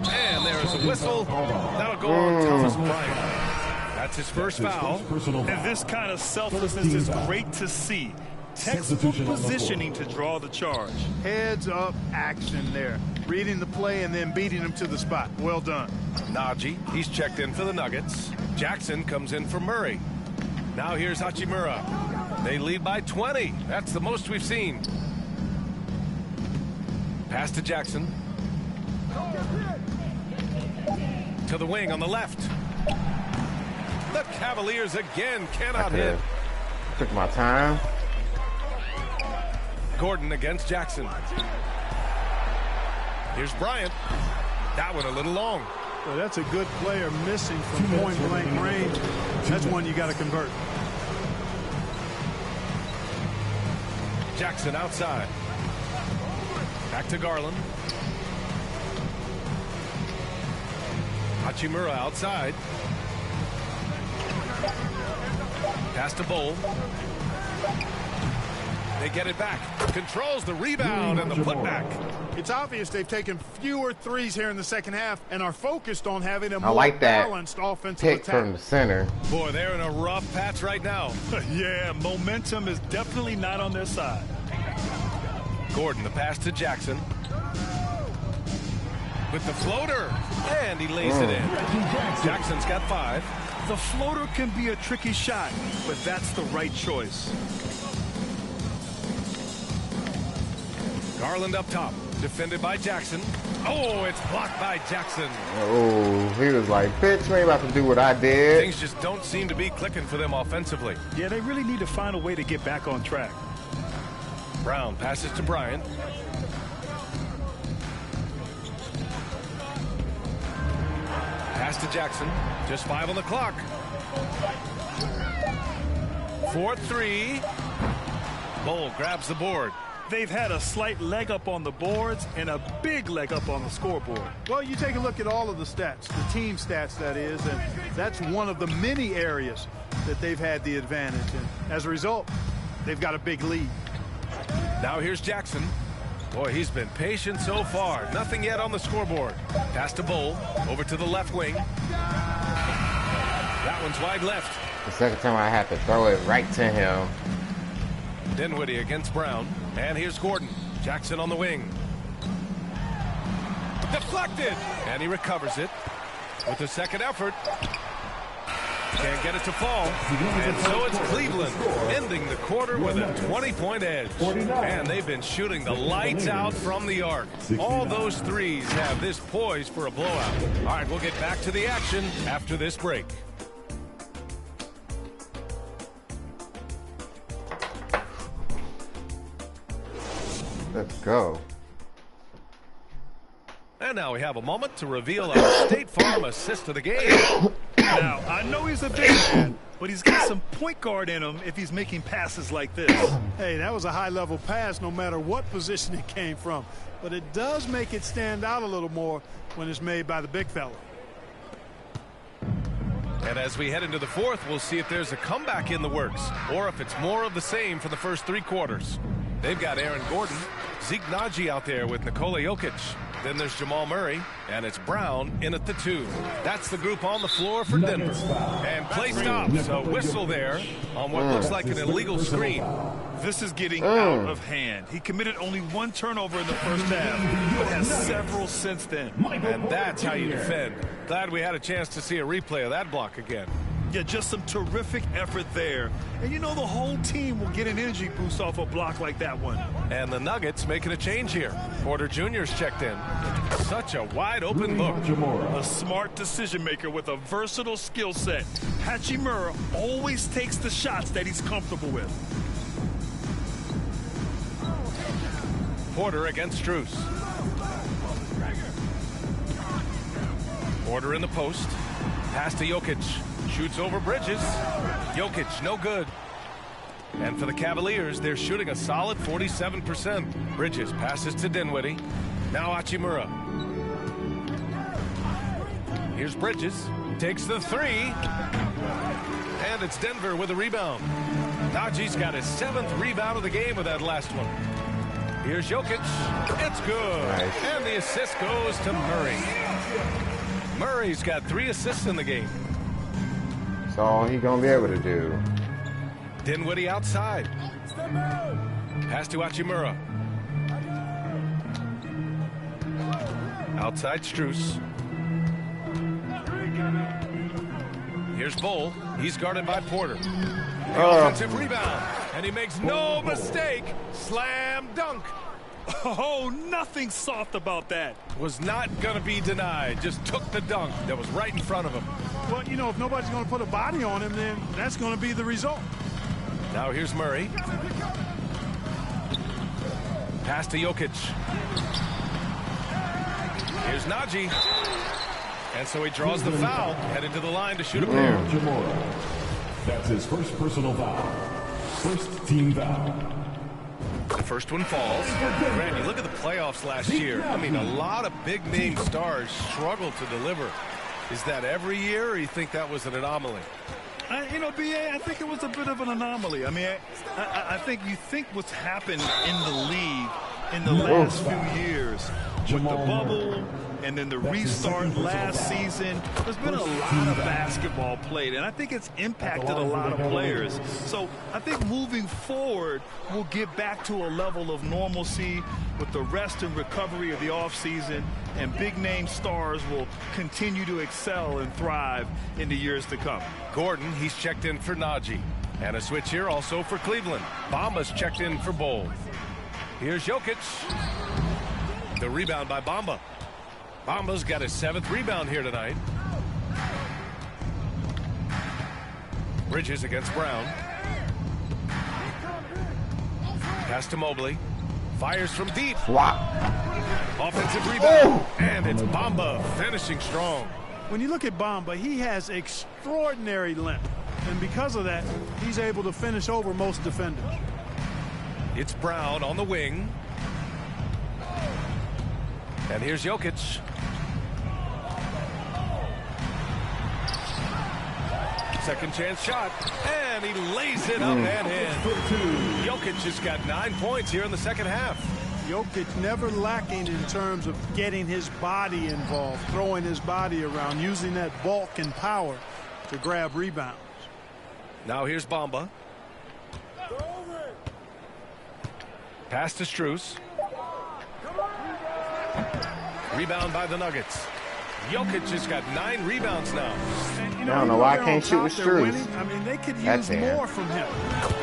And there's a whistle. That'll go on Thomas Bryant. That's his first foul. And this kind of selflessness is great to see. Textbook positioning to draw the charge. Heads up action there. Reading the play and then beating him to the spot. Well done. Najee, he's checked in for the Nuggets. Jackson comes in for Murray. Now here's Hachimura. They lead by 20. That's the most we've seen. Pass to Jackson. To the wing on the left. The Cavaliers again cannot hit. Took my time. Gordon against Jackson. Here's Bryant. That one a little long. Well, that's a good player missing from point-blank range. That's one you got to convert. Jackson outside. Back to Garland. Hachimura outside. Pass to Bowl. They get it back. Controls the rebound and the putback. It's obvious they've taken fewer threes here in the second half and are focused on having a I more like that balanced offensive pick attack. from the center. Boy, they're in a rough patch right now. Yeah, momentum is definitely not on their side. Gordon, the pass to Jackson. With the floater. And he lays it in. Jackson's got 5. The floater can be a tricky shot, but that's the right choice. Garland up top. Defended by Jackson. Oh, it's blocked by Jackson. Oh, he was like, bitch, you ain't about to do what I did. Things just don't seem to be clicking for them offensively. Yeah, they really need to find a way to get back on track. Brown passes to Bryant. Pass to Jackson. Just 5 on the clock. 4-3. Bowl grabs the board. They've had a slight leg up on the boards and a big leg up on the scoreboard. Well, you take a look at all of the stats, the team stats, that is, and that's one of the many areas that they've had the advantage. And as a result, they've got a big lead. Now here's Jackson. Boy, he's been patient so far. Nothing yet on the scoreboard. Pass to Bowl. Over to the left wing. That one's wide left. The second time I had to throw it right to him. Dinwiddie against Brown. And here's Gordon. Jackson on the wing. Deflected. And he recovers it with the second effort. Can't get it to fall. And so it's Cleveland ending the quarter with a 20-point edge. And they've been shooting the lights out from the arc. All those threes have this poised for a blowout. All right, we'll get back to the action after this break. Let's go. And now we have a moment to reveal our State Farm assist of the game. Now, I know he's a big man, but he's got some point guard in him if he's making passes like this. Hey, that was a high-level pass no matter what position it came from. But it does make it stand out a little more when it's made by the big fella. And as we head into the fourth, we'll see if there's a comeback in the works or if it's more of the same for the first 3 quarters. They've got Aaron Gordon, Zeke Naji out there with Nikola Jokic. Then there's Jamal Murray, and it's Brown in at the 2. That's the group on the floor for Denver. And play stops. A whistle there on what looks like an illegal screen. This is getting out of hand. He committed only 1 turnover in the first half, but has several since then. And that's how you defend. Glad we had a chance to see a replay of that block again. Yeah, just some terrific effort there. And you know the whole team will get an energy boost off a block like that one. And the Nuggets making a change here. Porter Jr.'s checked in. Such a wide open look. A smart decision maker with a versatile skill set. Hachimura always takes the shots that he's comfortable with. Porter against Strus. Porter in the post. Pass to Jokic. Shoots over Bridges. Jokic, no good. And for the Cavaliers, they're shooting a solid 47%. Bridges passes to Dinwiddie. Now Hachimura. Here's Bridges. Takes the 3. And it's Denver with a rebound. Naji's got his 7th rebound of the game with that last one. Here's Jokic. It's good. Nice. And the assist goes to Murray. Murray's got 3 assists in the game. That's all he's going to be able to do. Dinwiddie outside. Pass to Hachimura. Outside Strus. Here's Bull. He's guarded by Porter. The offensive rebound. And he makes no mistake. Slam dunk. Oh, nothing soft about that. Was not going to be denied. Just took the dunk that was right in front of him. Well, you know, if nobody's going to put a body on him, then that's going to be the result. Now here's Murray. Pass to Jokic. Here's Naji. And so he draws the foul, headed to the line to shoot a pair. That's his first personal foul. First team foul. The first one falls. Randy, look at the playoffs last year. I mean, a lot of big-name stars struggled to deliver. Is that every year, or you think that was an anomaly? You know, B.A., I think it was a bit of an anomaly. I mean, I think you think what's happened in the league in the last few years with the bubble and then the restart last season, there's been a lot of basketball played, and I think it's impacted a lot of players. So I think moving forward, we'll get back to a level of normalcy with the rest and recovery of the offseason, and big-name stars will continue to excel and thrive in the years to come. Gordon, he's checked in for Naji. And a switch here also for Cleveland. Bamba's checked in for Bull. Here's Jokic. The rebound by Bamba. Bamba's got his 7th rebound here tonight. Bridges against Brown. Pass to Mobley. Fires from deep. Wow. Offensive rebound. And it's Bamba finishing strong. When you look at Bamba, he has extraordinary length. And because of that, he's able to finish over most defenders. It's Brown on the wing. And here's Jokic. Second chance shot. And he lays it up and in. Jokic has got 9 points here in the second half. Jokic never lacking in terms of getting his body involved, throwing his body around, using that bulk and power to grab rebounds. Now here's Bamba. Pass to Strus. Rebound by the Nuggets. Jokic has got 9 rebounds now. And, I don't know why I can't shoot with Strus. I mean, they could use more from him.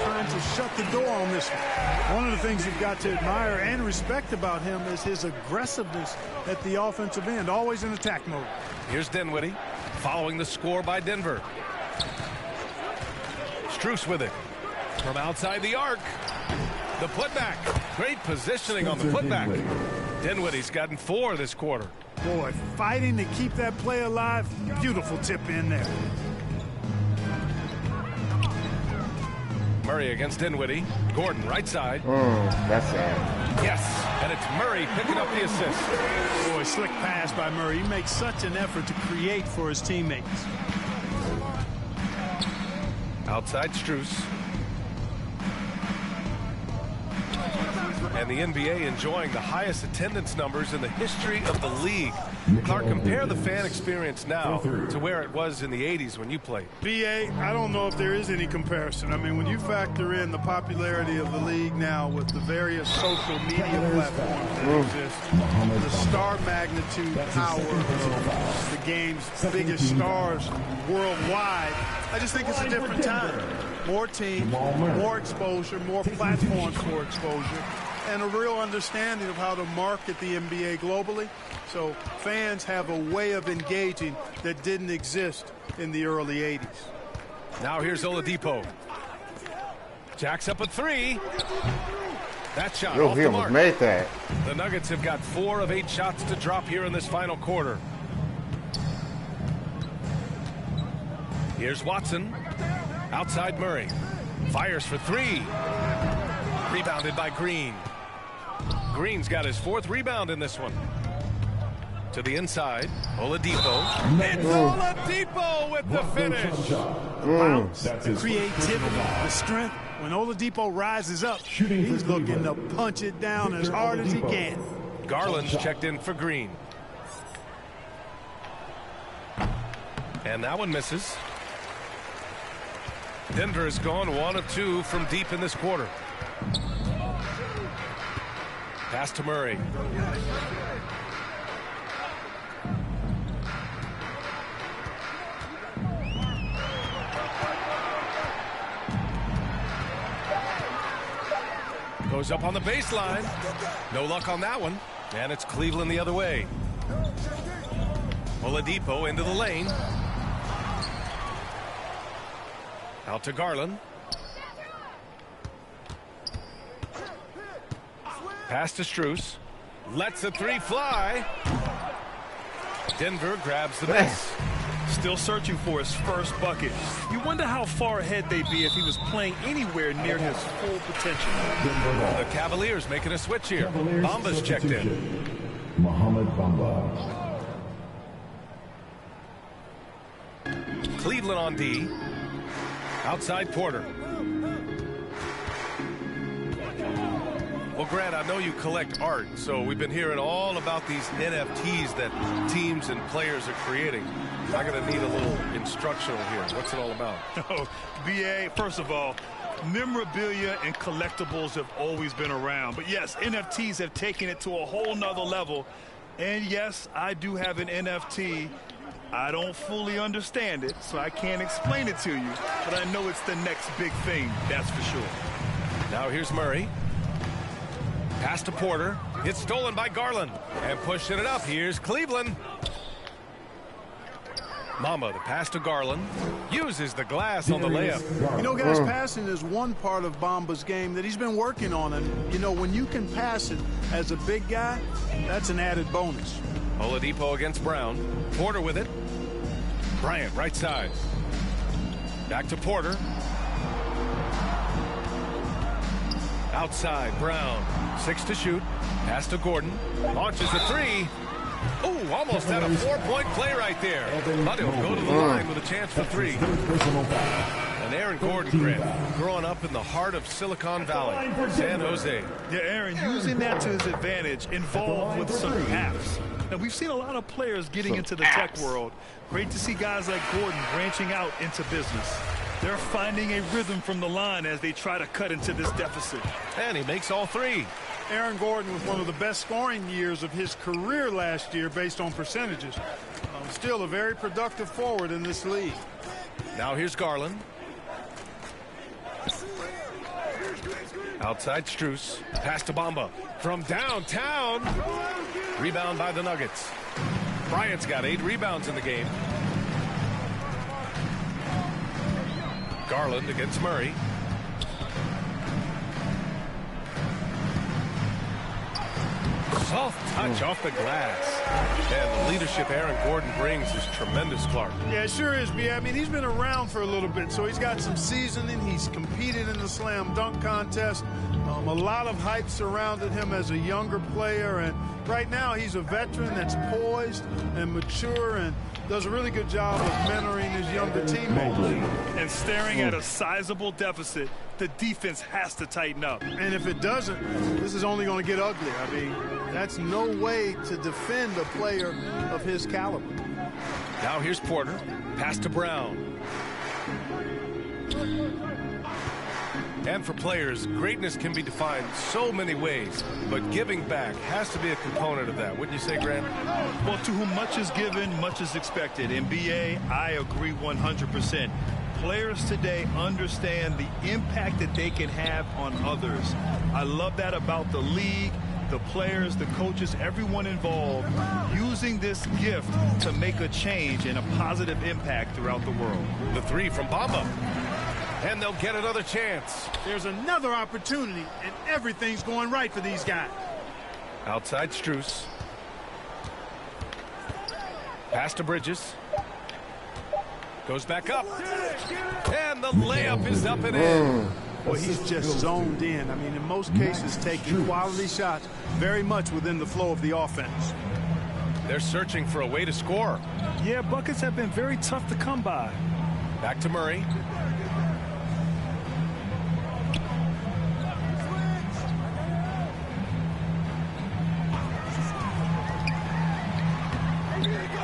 Trying to shut the door on this one. One of the things you've got to admire and respect about him is his aggressiveness at the offensive end, always in attack mode. Here's Dinwiddie, following the score by Denver. Strus with it. From outside the arc. The putback. Great positioning on the putback. Dinwiddie's gotten 4 this quarter. Boy, fighting to keep that play alive. Beautiful tip in there. Murray against Dinwiddie. Gordon right side. That's sad. Yes, and it's Murray picking up the assist. Boy, slick pass by Murray. He makes such an effort to create for his teammates. Outside Strus. And the NBA enjoying the highest attendance numbers in the history of the league. Clark, compare the fan experience now to where it was in the 80s when you played. BA, I don't know if there is any comparison. I mean, when you factor in the popularity of the league now with the various social media platforms that exist, the star magnitude power of the game's biggest stars worldwide, I just think it's a different time. More teams, more exposure, more platforms for exposure, and a real understanding of how to market the NBA globally. So fans have a way of engaging that didn't exist in the early 80s. Now here's Oladipo. Jacks up a 3. That shot off the mark. Made that. The Nuggets have got 4 of 8 shots to drop here in this final quarter. Here's Watson. Outside Murray. Fires for 3. Rebounded by Green. Green's got his 4th rebound in this one. To the inside. Oladipo. It's Oladipo with the finish. The bounce, the creativity, the strength. When Oladipo rises up, he's looking to punch it down as hard as he can. Garland's checked in for Green. And that one misses. Denver has gone 1 of 2 from deep in this quarter. Pass to Murray. Goes up on the baseline. No luck on that one. And it's Cleveland the other way. Oladipo into the lane. Out to Garland. Pass to Strus. Lets a 3 fly. Denver grabs the miss. Still searching for his first bucket. You wonder how far ahead they'd be if he was playing anywhere near his full potential. The Cavaliers making a switch here. Bamba's checked in. Mohamed Bamba. Cleveland on D. Outside Porter. Well, Grant, I know you collect art, so we've been hearing all about these NFTs that teams and players are creating. I'm going to need a little instructional here. What's it all about? Oh, BA, first of all, memorabilia and collectibles have always been around. But yes, NFTs have taken it to a whole nother level. And yes, I do have an NFT. I don't fully understand it, so I can't explain it to you. But I know it's the next big thing, that's for sure. Now here's Murray. Pass to Porter. It's stolen by Garland. And pushing it up. Here's Cleveland. Mamba, the pass to Garland. Uses the glass on the layup. You know, guys, passing is one part of Bamba's game that he's been working on. And, you know, when you can pass it as a big guy, that's an added bonus. Oladipo against Brown. Porter with it. Bryant, right side. Back to Porter. Outside, Brown. 6 to shoot. Pass to Gordon. Launches a 3. Oh, almost had a 4-point play right there. But he'll go to the line with a chance for 3. And Aaron Gordon, Grant, growing up in the heart of Silicon Valley, San Jose. Yeah, Aaron, using that to his advantage, involved with some apps. Now, we've seen a lot of players getting into the tech world. Great to see guys like Gordon branching out into business. They're finding a rhythm from the line as they try to cut into this deficit. And he makes all 3. Aaron Gordon was one of the best scoring years of his career last year based on percentages. Still a very productive forward in this league. Now here's Garland. Outside Strus. Pass to Bamba. From downtown. Rebound by the Nuggets. Bryant's got 8 rebounds in the game. Garland against Murray. Soft touch off the glass. And the leadership Aaron Gordon brings is tremendous, Clark. Yeah, it sure is, B. I mean, he's been around for a little bit, so he's got some seasoning. He's competed in the slam dunk contest. A lot of hype surrounded him as a younger player, and right now he's a veteran that's poised and mature and does a really good job of mentoring his younger teammates. And staring at a sizable deficit, the defense has to tighten up. And if it doesn't, this is only going to get ugly. I mean, that's no way to defend a player of his caliber. Now here's Porter. Pass to Brown. And for players, greatness can be defined so many ways, but giving back has to be a component of that. Wouldn't you say, Grant? Well, to whom much is given, much is expected. In BA, I agree 100%. Players today understand the impact that they can have on others. I love that about the league, the players, the coaches, everyone involved, using this gift to make a change and a positive impact throughout the world. The three from Bamba. And they'll get another chance. There's another opportunity, and everything's going right for these guys. Outside Strus. Pass to Bridges. Goes back up. And the layup is up and in. Well, he's just zoned in. I mean, in most cases, taking quality shots very much within the flow of the offense. They're searching for a way to score. Yeah, buckets have been very tough to come by. Back to Murray.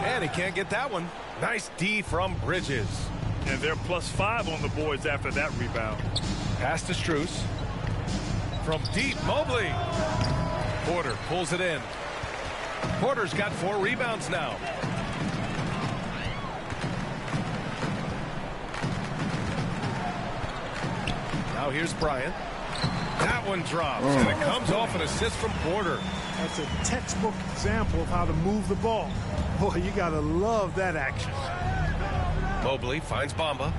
And he can't get that one. Nice D from Bridges. And they're +5 on the boards after that rebound. Pass to Strus. From deep, Mobley. Porter pulls it in. Porter's got 4 rebounds now. Now here's Bryant. That one drops, and it comes off an assist from Porter. That's a textbook example of how to move the ball. Boy, you got to love that action. Mobley finds Bamba.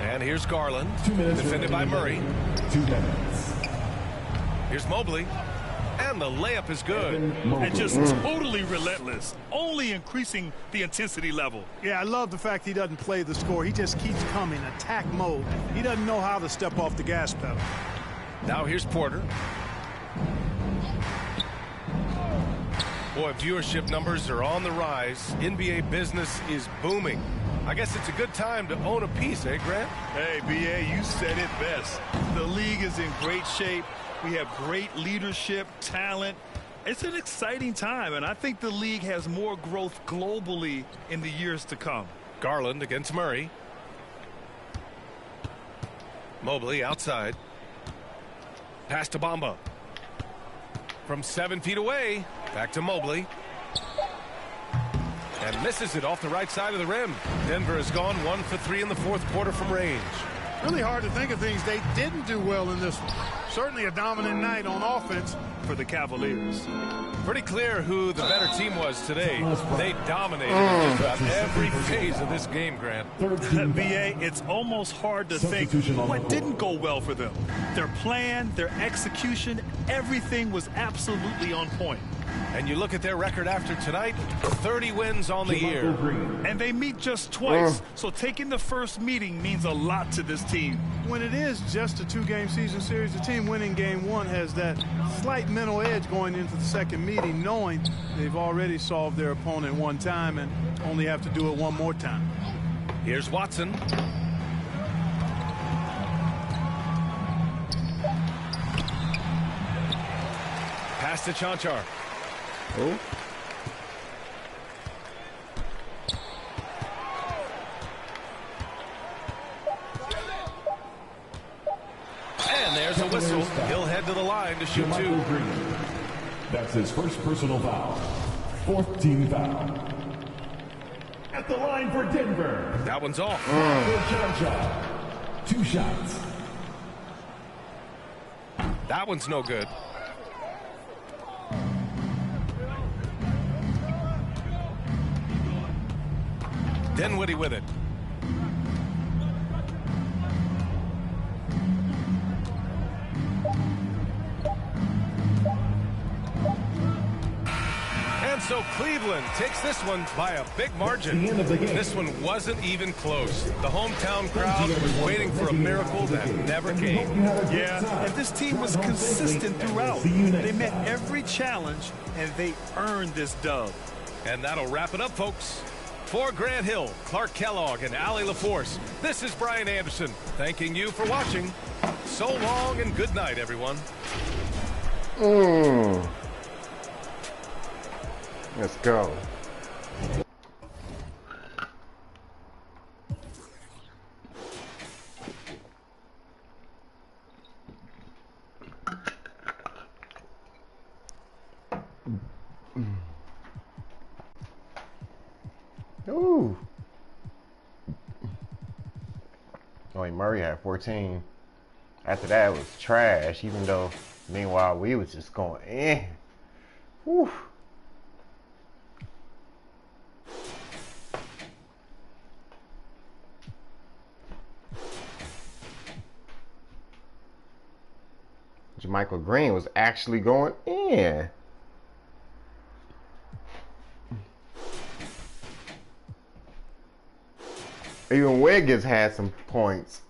And here's Garland, defended by Murray. 2 minutes. Here's Mobley. And the layup is good. And just totally relentless, only increasing the intensity level. Yeah, I love the fact he doesn't play the score. He just keeps coming, attack mode. He doesn't know how to step off the gas pedal. Now here's Porter. Boy, viewership numbers are on the rise. NBA business is booming. I guess it's a good time to own a piece, eh, Grant? Hey, BA, you said it best. The league is in great shape. We have great leadership, talent. It's an exciting time, and I think the league has more growth globally in the years to come. Garland against Murray. Mobley outside. Pass to Bamba. From 7 feet away. Back to Mobley. And misses it off the right side of the rim. Denver has gone 1 for 3 in the 4th quarter from range. Really hard to think of things they didn't do well in this one. Certainly a dominant night on offense for the Cavaliers. Pretty clear who the better team was today. They dominated just about every phase of this game, Grant. BA, it's almost hard to think what didn't go well for them. Their plan, their execution, everything was absolutely on point. And you look at their record after tonight, 30 wins on the year. And they meet just twice, so taking the first meeting means a lot to this team. When it is just a 2-game season series, the team winning game 1 has that slight mental edge going into the second meeting, knowing they've already solved their opponent one time and only have to do it one more time. Here's Watson. Pass to Chanchar. Oh. And there's a whistle. He'll head to the line to shoot 2. That's his first personal foul. 4th team foul. At the line for Denver. That one's off. Chanchar. 2 shots. That one's no good. Dinwiddie with it. so Cleveland takes this one by a big margin. This one wasn't even close. The hometown crowd was waiting for a miracle that never came. Yeah, and this team was consistent throughout. They met every challenge, and they earned this dub. And that'll wrap it up, folks. For Grant Hill, Clark Kellogg, and Allie LaForce, this is Brian Anderson, thanking you for watching. So long and good night, everyone. Let's go. Ooh. Oh, wait, Murray had 14. After that, it was trash, even though, meanwhile, we was just going in. Whew. Michael Green was actually going in. Even Wiggins had some points.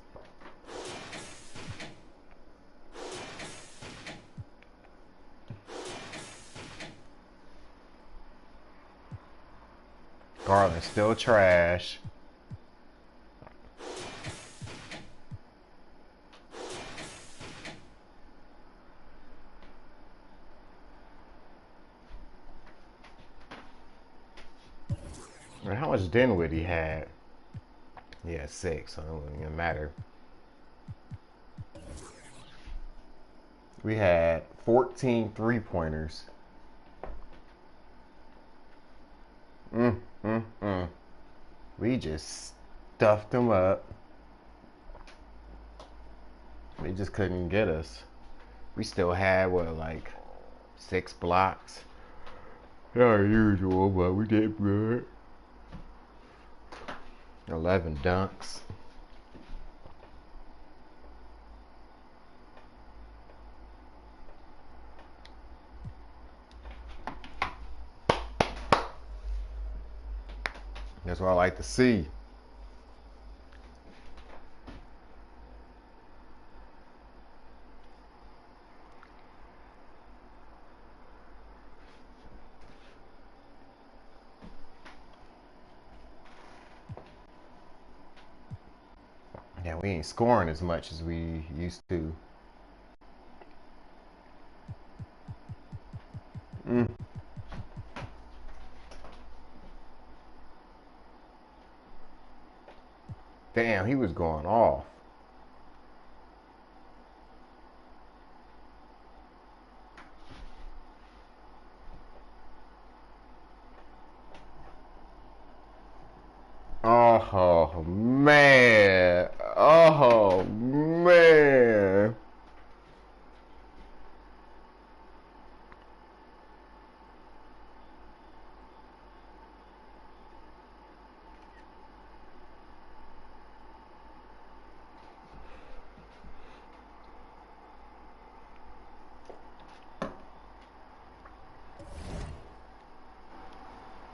Garland still trash. How much Dinwiddie had? Yeah, 6, so it wouldn't even matter. We had 14 3-pointers. We just stuffed them up. They just couldn't get us. We still had, what, like 6 blocks? Not usual, but we did good. 11 dunks. That's what I like to see. Yeah, we ain't scoring as much as we used to. Damn, he was going off. Oh, man. Oh, man.